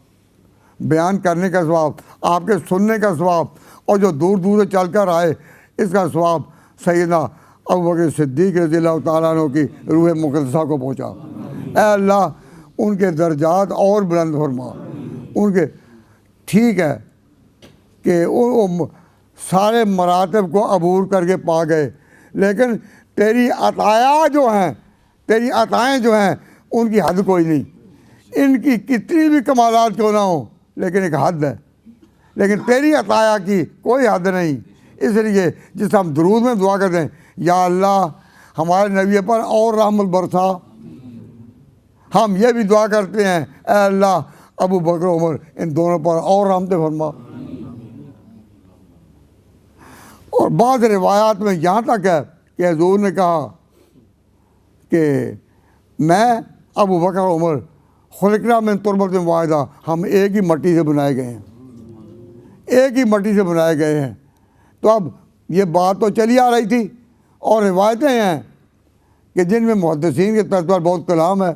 बयान करने का सवाब, आपके सुनने का सवाब, और जो दूर दूर से चल कर आए इसका सवाब सैयदना अबू बकर सिद्दीक़ रज़ियल्लाहु ताला अन्हु की रूह मुक़द्दसा को पहुँचा। ऐ अल्लाह उनके दर्जात और बुलंद फरमा। उनके ठीक है कि वो सारे मरातब को अबूर करके पा गए, लेकिन तेरी अताया जो हैं, तेरी अताएँ जो हैं उनकी हद कोई नहीं। इनकी कितनी भी कमालात क्यों ना हो, लेकिन एक हद है, लेकिन तेरी अताया की कोई हद नहीं। इसलिए जिस हम दुरूद में दुआ करते हैं, या अल्लाह हमारे नबी पर और रहमत बरसा। हम ये भी दुआ करते हैं, ऐ अल्लाह अबू बकर उमर इन दोनों पर और रहमतें फरमा। और बाद रिवायात में यहाँ तक है कि हुज़ूर ने कहा कि मैं अबू बकर उमर खुलकना में तुरबत में वाहिदा, हम एक ही मट्टी से बनाए गए हैं, एक ही मट्टी से बनाए गए हैं। तो अब ये बात तो चली आ रही थी और रिवायतें हैं कि जिनमें मुहद्दिसीन के तर्ज पर बहुत कलाम है,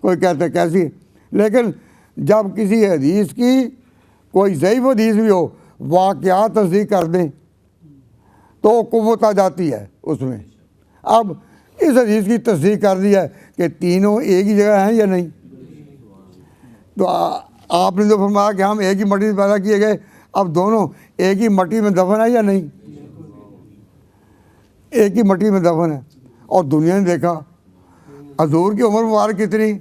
कोई कहते कैसी, लेकिन जब किसी हदीस की कोई ज़ईफ़ हदीस भी हो वाक़या तस्दीक कर दें तो कुव्वत आ जाती है उसमें। अब इस हदीस की तस्दीक कर दी है कि तीनों एक ही जगह हैं या नहीं, तो आपने तो फरमाया कि हम एक ही मट्टी से पैदा किए गए, अब दोनों एक ही मट्टी में दफन है या नहीं, एक ही मट्टी में दफन है। और दुनिया ने देखा हुज़ूर की उम्र मुबारक कितनी,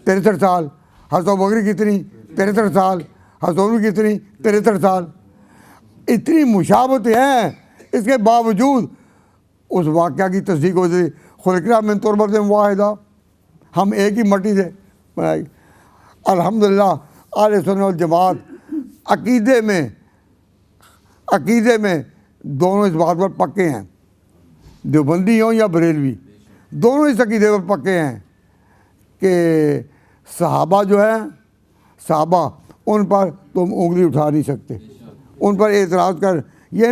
63 साल, हज़रत अबू बकर कितनी, 63 साल, हज़रत उमर कितनी, 63 साल। इतनी मुशाबत हैं, इसके बावजूद उस वाक़या की तस्दीक हो जाती, खुलकना मिन तुरबतिन वाहिदा, हम एक ही मट्टी से बनाई। अल्हम्दुलिल्लाह अहले सुन्नत वल जमात अक़ीदे में दोनों इस बात पर पक्के हैं, देवबंदी हों या बरेलवी, दोनों इस अक़ीदे पर पक्के हैं कि सहाबा जो है, सहाबा उन पर तुम उंगली उठा नहीं सकते, उन पर एतराज़ कर, ये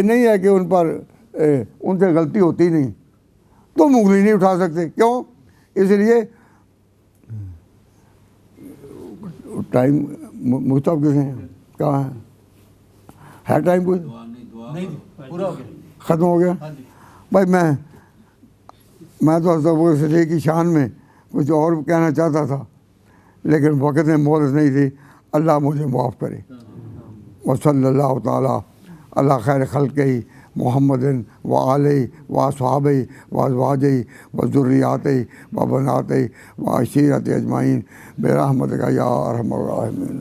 नहीं है कि उन पर उनसे गलती होती नहीं, तुम उंगली नहीं उठा सकते। क्यों? इसलिए टाइम मुस्तफ़ किसे हैं, कहाँ है टाइम कुछ पूरा हो गया, ख़त्म हो गया। भाई मैं तो अब्बू सिद्दीक़ की शान में कुछ और कहना चाहता था, लेकिन वक़्त में मोहलत नहीं थी। अल्लाह मुझे माफ़ करे। वसल्लल्लाहु ताला अला खैर खल्क़िही मुहम्मदिन व आलिही व अस्हाबिही व अज़वाजिही व ज़ुर्रिय्यातिही व बनातिही व अशीरतिही अजमाइन बिरहमतिका या अरहमर राहिमीन।